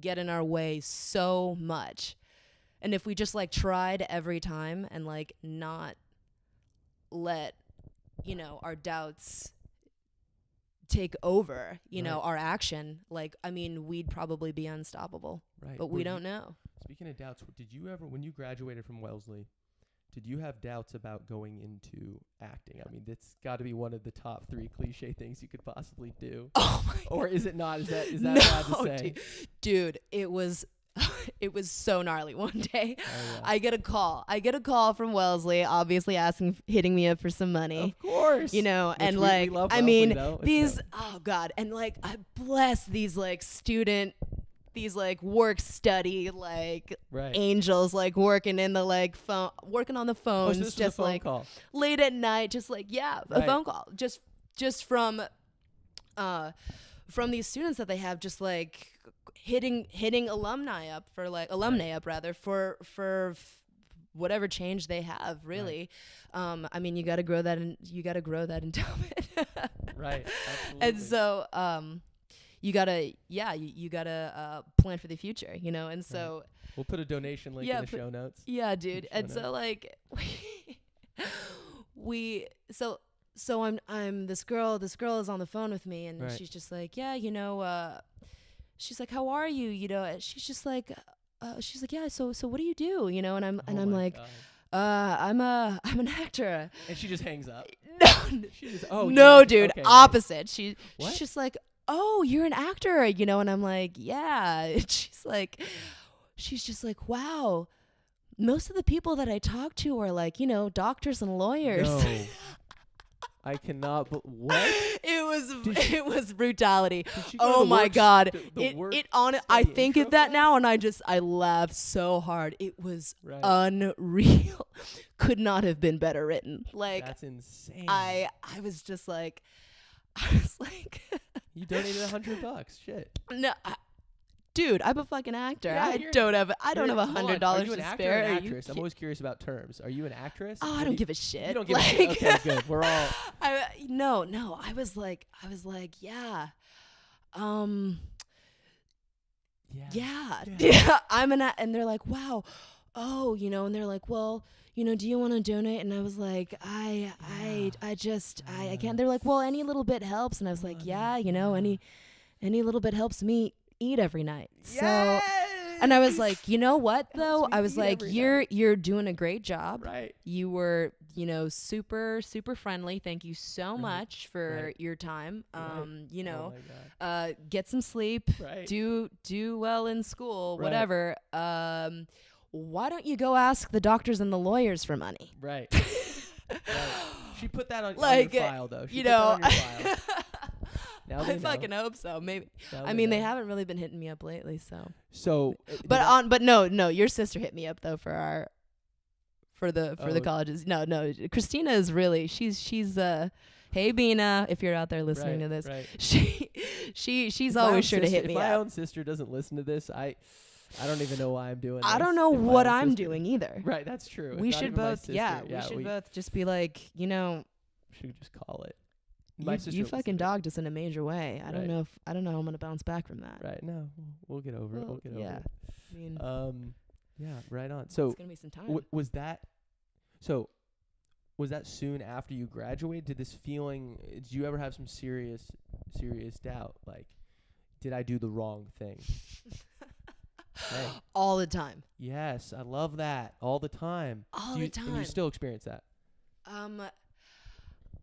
B: get in our way so much, and if we just like tried every time and like not let, you know, our doubts take over, you know, our action, like, I mean, we'd probably be unstoppable. Right. But we don't know.
A: Speaking of doubts, did you ever, when you graduated from Wellesley, did you have doubts about going into acting? I mean, that's got to be one of the top 3 cliche things you could possibly do.
B: Oh my God.
A: Or is it not? Is that
B: no,
A: bad to say?
B: Dude, it was so gnarly. One day,
A: oh, yeah.
B: I get a call from Wellesley, obviously hitting me up for some money.
A: Of course.
B: You know,
A: which
B: and
A: we
B: like,
A: love
B: I
A: Wellesley,
B: mean,
A: though.
B: these, oh God. And like, I bless these like these like work study, like
A: right.
B: angels, like working in the like phone, working on the phones,
A: so this
B: just
A: was a phone
B: like
A: call.
B: Late at night, just like, yeah, a
A: right.
B: phone call. Just from from these students that they have, just like hitting alumni up for like alumni up rather for whatever change they have, really. I mean, you got to grow that endowment.
A: Right. Absolutely.
B: And so you gotta plan for the future, you know. And so
A: we'll put a donation link in the show notes.
B: Yeah, dude. And so like so I'm this girl is on the phone with me, and she's just like, yeah, you know, she's like, how are you, you know? And she's just like yeah, so what do you do, you know? And I'm like, I'm an actor.
A: And she just hangs up.
B: No,
A: she just,
B: no, dude,
A: okay,
B: opposite. Right. She's just like, oh, you're an actor, you know? And I'm like, yeah. And she's just like, wow, most of the people that I talk to are like, you know, doctors and lawyers.
A: No. I cannot. What?
B: It was brutality. Oh my God! I think of that now, and I laugh so hard. It was unreal. Could not have been better written. Like,
A: that's insane.
B: I was like,
A: you donated $100. Shit.
B: No. Dude, I'm a fucking actor.
A: Yeah,
B: I don't have $100 to spare.
A: Are you an actress? I'm always curious about terms. Are you an actress?
B: Oh, I don't give a shit.
A: You don't give a shit. Okay, good. We're all.
B: No. I was like, yeah. Yeah. And they're like, wow. Oh, you know, and they're like, well, you know, do you want to donate? And I was like, I can't. They're like, well, any little bit helps. And I was like, yeah, you know, any little bit helps me eat every night.
A: Yes!
B: So, and I was like, you know what though? I was like, you're doing a great job.
A: Right.
B: You were, you know, super, super friendly. Thank you so much for your time. You know, get some sleep, do well in school, whatever. Why don't you go ask the doctors and the lawyers for money?
A: Right. She put that on your file though. She put that on your file.
B: I fucking hope so. Maybe. I mean, they haven't really been hitting me up lately, so. But no, your sister hit me up though for the colleges. No, Christina is really she's hey Bina, if you're out there listening to this, she's always sure to hit me up.
A: If my own sister doesn't listen to this, I don't even know why I'm doing this.
B: I don't know what I'm doing either.
A: Right, that's true.
B: We should both, we should both just be like, you know.
A: Should we just call it?
B: You fucking dogged us in a major way. I don't know how I'm gonna bounce back from that.
A: Right. No, we'll get over it. We'll get over it.
B: I mean,
A: yeah. Right on. So
B: it's gonna be some time.
A: Was that soon after you graduated? Did you ever have some serious doubt? Like, did I do the wrong thing? Hey.
B: All the time.
A: Yes, I love that. All the time.
B: All the time.
A: And you still experience that?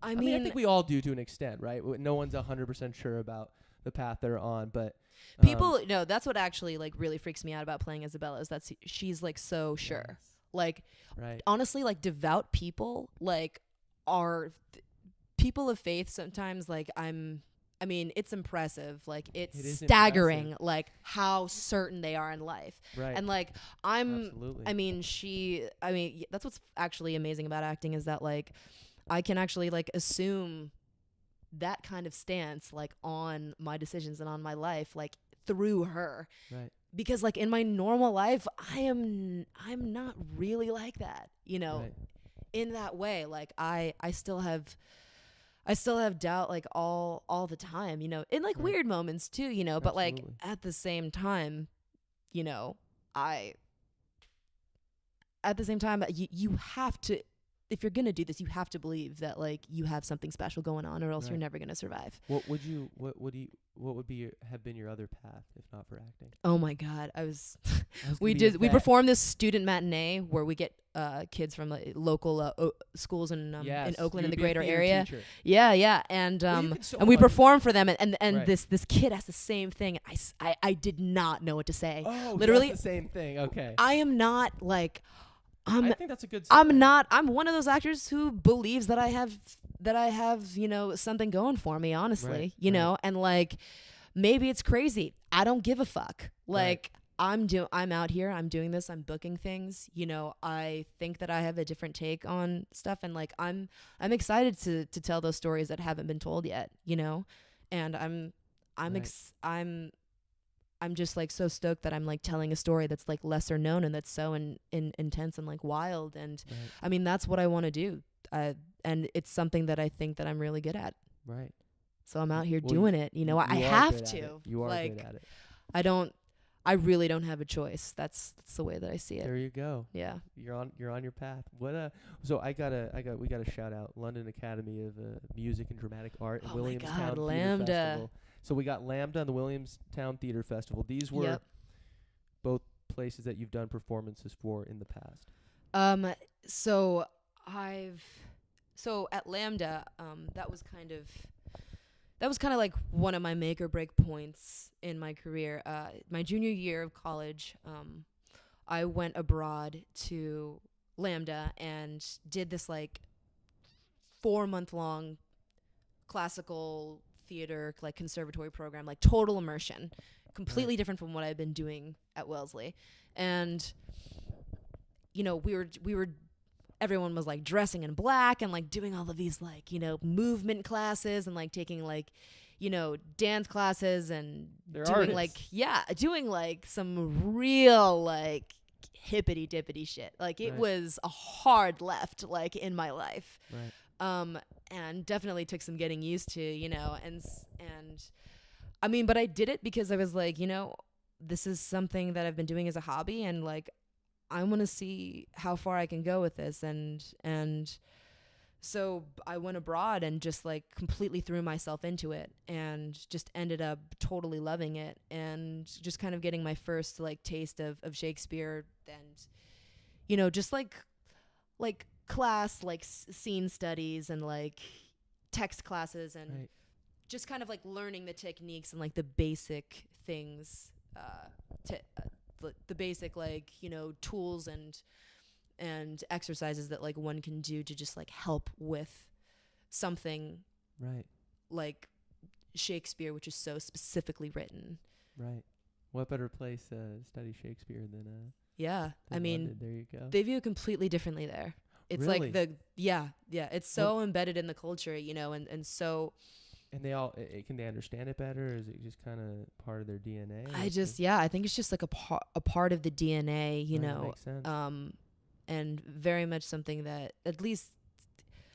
B: I mean,
A: I think we all do to an extent, right? No one's 100% sure about the path they're on, but
B: people, no, that's what actually like really freaks me out about playing Isabella is that she's like so sure.
A: Yes.
B: Like, honestly, like devout people like are people of faith sometimes. Like I mean, it's impressive. Like it's staggering, impressive. Like how certain they are in life.
A: Right.
B: And like
A: Absolutely.
B: I mean, that's what's actually amazing about acting is that like I can actually like assume that kind of stance like on my decisions and on my life like through her.
A: Right.
B: Because like in my normal life I'm not really like that, you know. In that way. Like I still have doubt like all the time, you know, in like weird moments too, you know. But like at the same time, you know, you have to, if you're gonna do this, you have to believe that like you have something special going on, or else you're never gonna survive.
A: What would have been your other path if not for acting?
B: Oh my God, we performed this student matinee where we get kids from like, local schools in Oakland in the greater area.
A: Teacher.
B: Yeah, and we perform for them, and this kid has the same thing. I did not know what to say.
A: Oh,
B: literally
A: the same thing. Okay.
B: I am not like.
A: I think that's a good sign.
B: I'm one of those actors who believes that I have, you know, something going for me, honestly, you know, and like, maybe it's crazy. I don't give a fuck. Like I'm out here, I'm doing this, I'm booking things, you know, I think that I have a different take on stuff. And like, I'm excited to tell those stories that haven't been told yet, you know, and I'm
A: Right.
B: I'm just like so stoked that I'm like telling a story that's like lesser known and that's so intense and like wild. And
A: Right.
B: I mean, that's what I want to do. And it's something that I think that I'm really good at.
A: Right.
B: So I'm out here
A: Well,
B: doing it. You know, I
A: you are
B: have
A: good at
B: to.
A: it. You are
B: like,
A: good at it.
B: I really don't have a choice. That's the way that I see it.
A: There you go.
B: Yeah.
A: You're on your path. So we got to shout out London Academy of Music and Dramatic Art and
B: Oh my
A: Williamstown
B: God,
A: Theatre
B: Lambda.
A: Festival. So we got Lambda and the Williamstown Theatre Festival. These were both places that you've done performances for in the past.
B: So at Lambda, that was kind of like one of my make or break points in my career. My junior year of college, I went abroad to Lambda and did this like 4-month long classical theater, like conservatory program, like total immersion, completely different from what I've been doing at Wellesley. And, you know, everyone was like dressing in black and like doing all of these like, you know, movement classes and like taking like, you know, dance classes and doing like some real like hippity dippity shit. Like it was a hard left like in my life.
A: Right.
B: And definitely took some getting used to, you know, and I mean, but I did it because I was like, you know, this is something that I've been doing as a hobby, and like I want to see how far I can go with this. And so I went abroad and just like completely threw myself into it and just ended up totally loving it and just kind of getting my first like taste of Shakespeare and, you know, just like class, like scene studies and like text classes and just kind of like learning the techniques and like the basic things, the basic like, you know, tools and exercises that like one can do to just like help with something like Shakespeare, which is so specifically written.
A: Right. What better place to study Shakespeare than
B: I mean,
A: London? There you go.
B: They view it completely differently there. It's
A: really?
B: like it's so embedded in the culture, you know, and so.
A: And they all can they understand it better, or is it just kind of part of their DNA?
B: I think it's just like a part of the DNA, you know.
A: Makes sense.
B: And very much something that at least,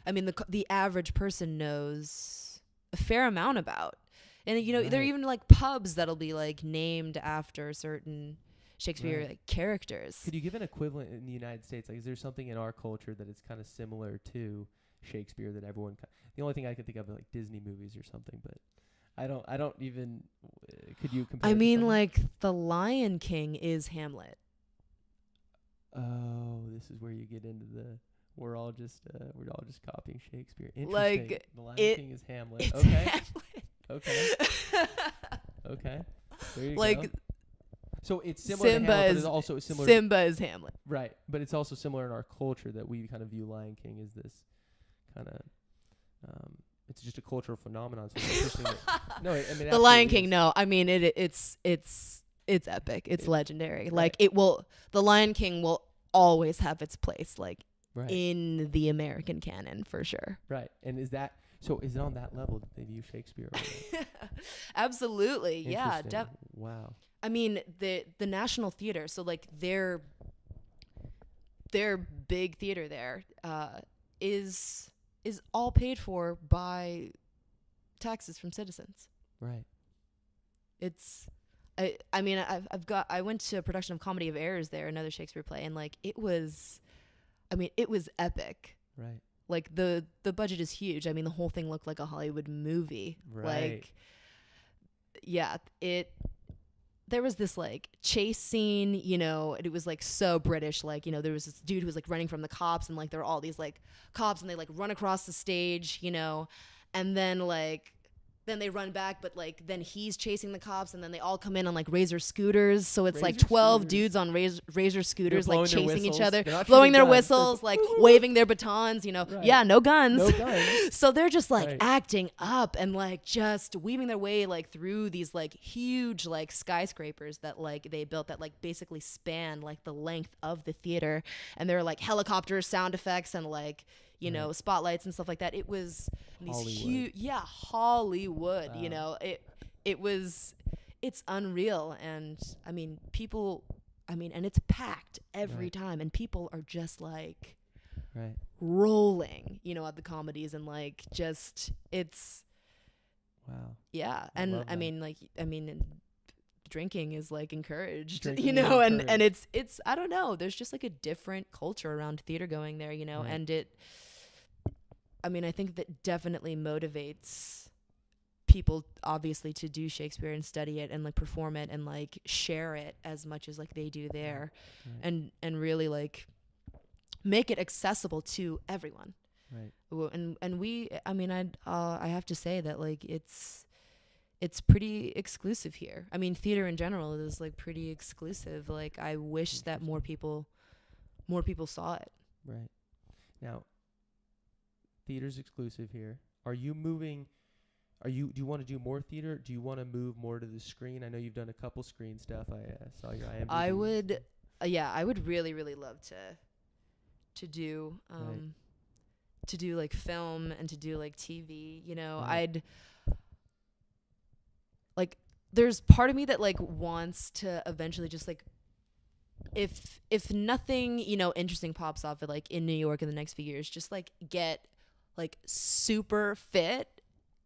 B: I mean, the average person knows a fair amount about. And you know, there are even like pubs that'll be like named after certain Shakespeare like characters.
A: Could you give an equivalent in the United States? Like, is there something in our culture that is kind of similar to Shakespeare that everyone? The only thing I can think of are like Disney movies or something, but I don't even. Could you compare?
B: I mean, like The Lion King is Hamlet.
A: Oh, this is where you get into we're all just copying Shakespeare. Interesting.
B: Like
A: The Lion King is Hamlet.
B: It's
A: okay.
B: Hamlet.
A: Okay. Okay. There you
B: like,
A: go. So it's similar to Hamlet, but it's also similar.
B: Simba is Hamlet.
A: Right, but it's also similar in our culture that we kind of view Lion King as this kind of. It's just a cultural phenomenon. So it's interesting.
B: The Lion King. No, I mean it's epic. It's legendary. Like the Lion King will always have its place, like in the American canon for sure.
A: Right, and is it on that level that they view Shakespeare?
B: Absolutely, yeah.
A: Wow.
B: I mean the National Theater. So like their big theater there is all paid for by taxes from citizens.
A: Right.
B: I mean I went to a production of Comedy of Errors there, another Shakespeare play, and like it was epic.
A: Right.
B: Like the budget is huge. I mean the whole thing looked like a Hollywood movie.
A: Right.
B: Like there was this like chase scene, you know, and it was like so British. Like, you know, there was this dude who was like running from the cops, and like there were all these like cops, and they like run across the stage, you know, and then they run back, but like then he's chasing the cops, and then they all come in on like Razor scooters. So it's like 12 dudes on Razor scooters, like chasing each other, blowing their whistles, like waving their batons, you know. Right. Yeah, no guns. So they're just like acting up and like just weaving their way like through these like huge like skyscrapers that like they built that like basically span like the length of the theater. And there are like helicopter sound effects and like, you know, spotlights and stuff like that. It was these huge, Hollywood,
A: Wow.
B: you know, it's unreal. And I mean, and it's packed every time, and people are just like rolling, you know, at the comedies, and like just it's and I mean drinking is like encouraged, you know, and it's I don't know, there's just like a different culture around theater going there, you know, and I think that definitely motivates people obviously to do Shakespeare and study it and like perform it and like share it as much as like they do there, and really like make it accessible to everyone. And we, I have to say that like it's pretty exclusive here. I mean, theater in general is like pretty exclusive. Like I wish that more people saw it.
A: Right. Now, theater's exclusive here. Are you moving? Do you want to do more theater? Do you want to move more to the screen? I know you've done a couple screen stuff. I saw your IMDb.
B: I would really, really love to do to do like film and to do like TV, you know. I'd like, there's part of me that like wants to eventually just like, if nothing, you know, interesting pops off at like in New York in the next few years, just like get like super fit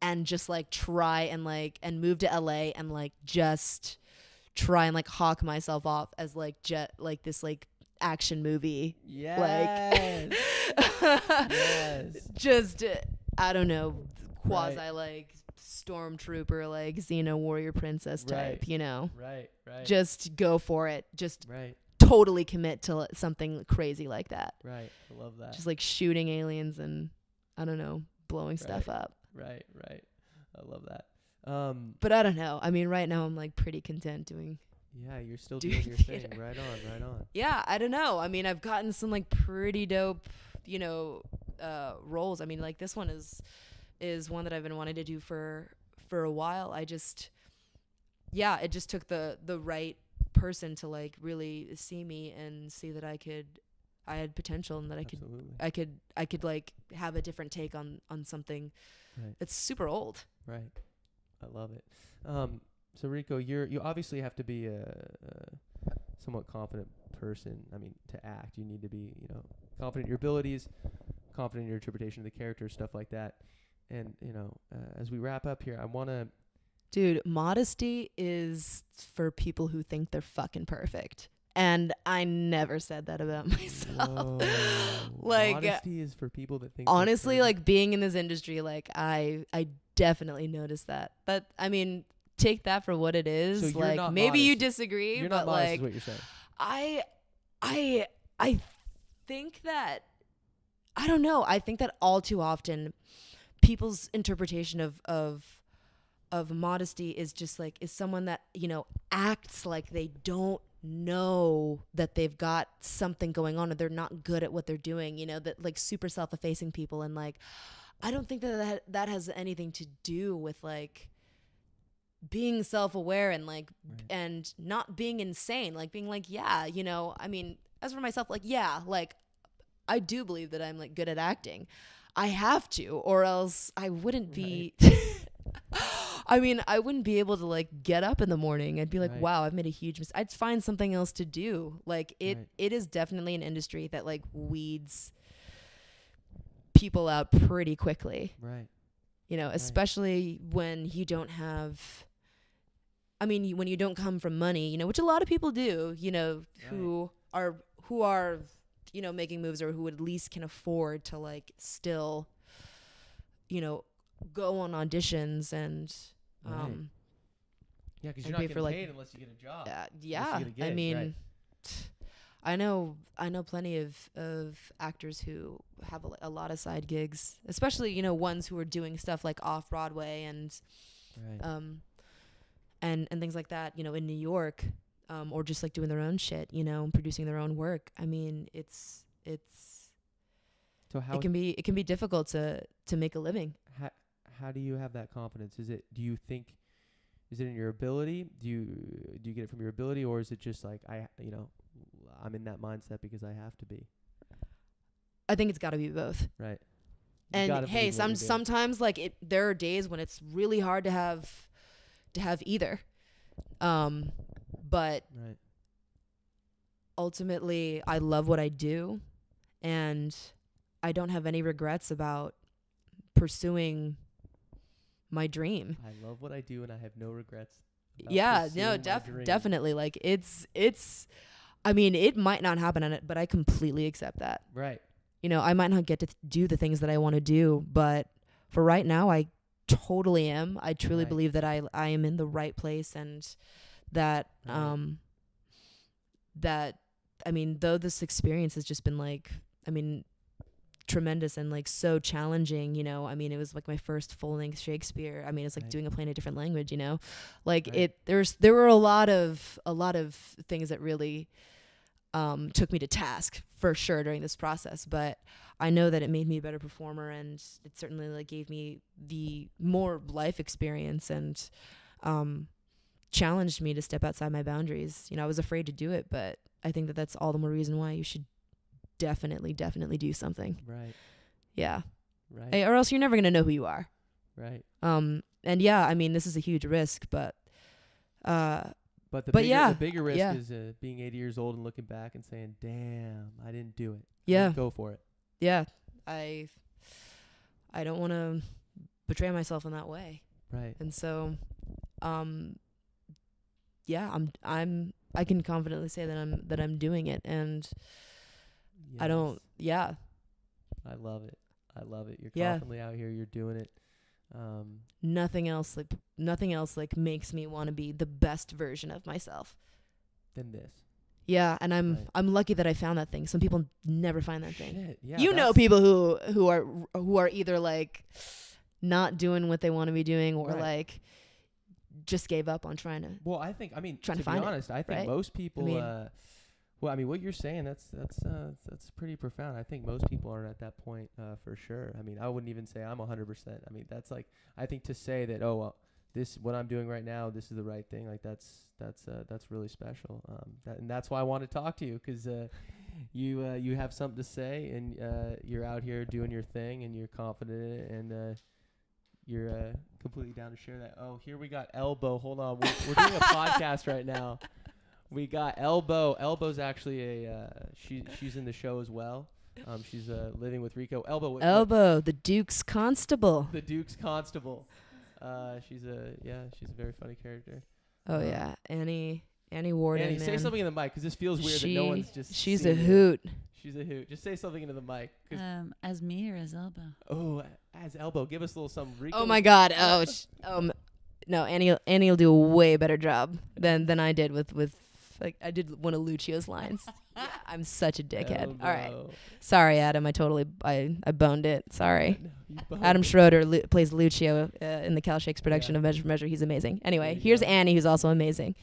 B: and just like try and like and move to LA and like just try and like hawk myself off as like like this like action movie.
A: Yes.
B: Yes. Just I don't know, quasi like stormtrooper, like Xena warrior princess type, you know.
A: Right.
B: Just go for it. Just totally commit to something crazy like that.
A: Right. I love that.
B: Just like shooting aliens and I don't know, blowing stuff up.
A: Right. I love that.
B: But I don't know. I mean, right now I'm like pretty content doing.
A: Yeah, you're still doing your thing. Right on.
B: Yeah, I don't know. I mean, I've gotten some like pretty dope, you know, roles. I mean, like this one is one that I've been wanting to do for a while. It just took the right person to like really see me and see that I had potential and that I could like have a different take on something that's super old.
A: Right. I love it. So Rico, you obviously have to be a somewhat confident person. I mean, to act, you need to be, you know, confident in your abilities, confident in your interpretation of the character, stuff like that. And, you know, as we wrap up here, I want to...
B: Dude, modesty is for people who think they're fucking perfect. And I never said that about myself.
A: Like, modesty is for people that think...
B: Honestly, like, being in this industry, like, I definitely noticed that. But, I mean, take that for what it is.
A: So
B: like, maybe
A: modest.
B: You disagree,
A: you're
B: but,
A: not modest
B: like...
A: is what you're saying.
B: I think that... I don't know. I think that all too often... people's interpretation of modesty is just like is someone that, you know, acts like they don't know that they've got something going on or they're not good at what they're doing, you know, that like super self-effacing people. And like I don't think that has anything to do with like being self-aware and like and not being insane, like being like, yeah, you know, I mean, as for myself, like, yeah, like I do believe that I'm like good at acting. I have to, or else I wouldn't be. I mean, I wouldn't be able to like get up in the morning. I'd be like, wow, I've made a huge mistake. I'd find something else to do. Like it is definitely an industry that like weeds people out pretty quickly.
A: Right.
B: You know, especially when you don't have. I mean, when you don't come from money, you know, which a lot of people do. You know, who are. You know, making moves or who at least can afford to like still, you know, go on auditions and
A: yeah, because you're not getting paid unless you get a job.
B: I mean, I know plenty of actors who have a lot of side gigs, especially, you know, ones who are doing stuff like off Broadway and and things like that, you know, in New York. Or just like doing their own shit, you know, and producing their own work. I mean, it's
A: so how
B: it can be difficult to make a living.
A: How do you have that confidence? Is it in your ability? Do you get it from your ability, or is it just like I'm in that mindset because I have to be?
B: I think it's got to be both.
A: Right.
B: And hey, sometimes like there are days when it's really hard to have either. But
A: right.
B: ultimately I love what I do, and I don't have any regrets about pursuing my dream.
A: I love what I do, and I have no regrets.
B: Yeah, no, definitely. Like it's I mean, it might not happen on it, but I completely accept that.
A: Right.
B: You know, I might not get to do the things that I want to do, but for right now, I totally am. I truly believe that I am in the right place, and that that I mean, though this experience has just been like, I mean, tremendous and like so challenging, you know. I mean, it was like my first full-length Shakespeare. I mean, it's like doing a play in a different language, you know. Like there were a lot of things that really took me to task for sure during this process, but I know that it made me a better performer, and it certainly like gave me the more life experience and challenged me to step outside my boundaries. You know, I was afraid to do it, but I think that that's all the more reason why you should definitely do something.
A: Right.
B: Yeah.
A: Right.
B: Or else you're never going to know who you are.
A: Right.
B: And yeah, I mean, this is a huge risk, but
A: the bigger risk is being 80 years old and looking back and saying, damn, I didn't do it.
B: Yeah.
A: Go for it.
B: Yeah. I don't want to betray myself in that way.
A: Right.
B: And so, yeah, I can confidently say that I'm doing it, and
A: yes.
B: I don't, yeah.
A: I love it. You're confidently out here. You're doing it.
B: Nothing else makes me want to be the best version of myself
A: than this.
B: Yeah, and I'm lucky that I found that thing. Some people never find that thing.
A: Shit, yeah,
B: you know, people who are either like not doing what they want to be doing, or like just gave up on trying to.
A: Well, I think, to be
B: find
A: honest, I think most people. Well, I mean, what you're saying, that's pretty profound. I think most people are at that point for sure. I mean, I wouldn't even say I'm 100%. I mean, that's like, I think to say that, oh, well, this, what I'm doing right now, this is the right thing. Like that's really special. And that's why I want to talk to you, because you have something to say, and you're out here doing your thing, and you're confident in it, and you're completely down to share that. Oh, here we got Elbow. Hold on, we're doing a podcast right now. We got Elbow. Elbow's actually she's in the show as well. She's living with Rico. Elbow,
B: the Duke's constable.
A: The Duke's constable. She's a very funny character.
B: Oh yeah, Annie Warden.
A: Annie, say something in the mic, because this feels weird that no one's just.
B: She's a hoot.
A: She's a hoot. Just say something into the mic.
C: As me or as Elbow?
A: Oh, as Elbow. Give us a little something. Rico.
B: Oh my God. No, Annie will do a way better job than I did with like I did one of Lucio's lines. Yeah, I'm such a dickhead.
A: Elbow.
B: All right. Sorry, Adam. I boned it. Sorry.
A: No,
B: Adam Schroeder plays Lucio in the Cal Shakes production of Measure for Measure. He's amazing. Anyway, here's Annie, who's also amazing.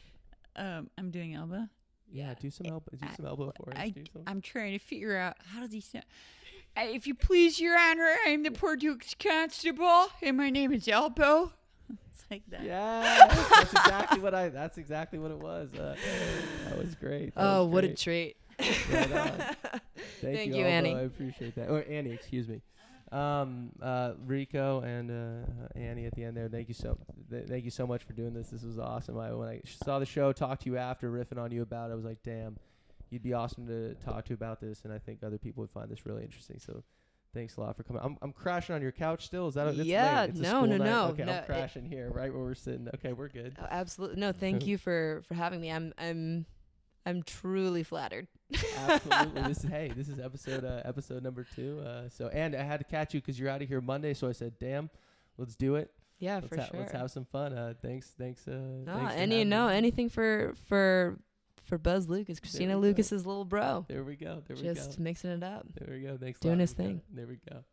C: I'm doing Elbow.
A: Yeah, do some Elbow for us.
C: I'm trying to figure out, how does he sound? If you please, Your Honor, I'm the poor Duke's constable, and my name is Elbow. It's like that.
A: Yeah, that's exactly what it was. That was great.
B: What a treat.
A: Right Thank you,
B: Annie.
A: I appreciate that. Or Annie, excuse me. Rico and Annie at the end there. Thank you so much for doing this. This was awesome. When I saw the show, talked to you after, riffing on you about it, I was like, damn, you'd be awesome to talk to about this, and I think other people would find this really interesting. So thanks a lot for coming. I'm crashing on your couch still. Is that
B: yeah?
A: Late.
B: No.
A: Okay, I'm crashing here right where we're sitting. Okay, we're good.
B: Oh, absolutely. No, thank you for having me. I'm truly flattered.
A: Absolutely. This is episode number 2. And I had to catch you because you're out of here Monday, so I said, damn, let's do it.
B: Yeah, for sure.
A: Let's have some fun. Thanks.
B: Anything for Buzz Lucas, Christina Lucas's little bro.
A: There we go.
B: Just mixing it up.
A: There we go. Thanks.
B: Doing his thing.
A: There we go.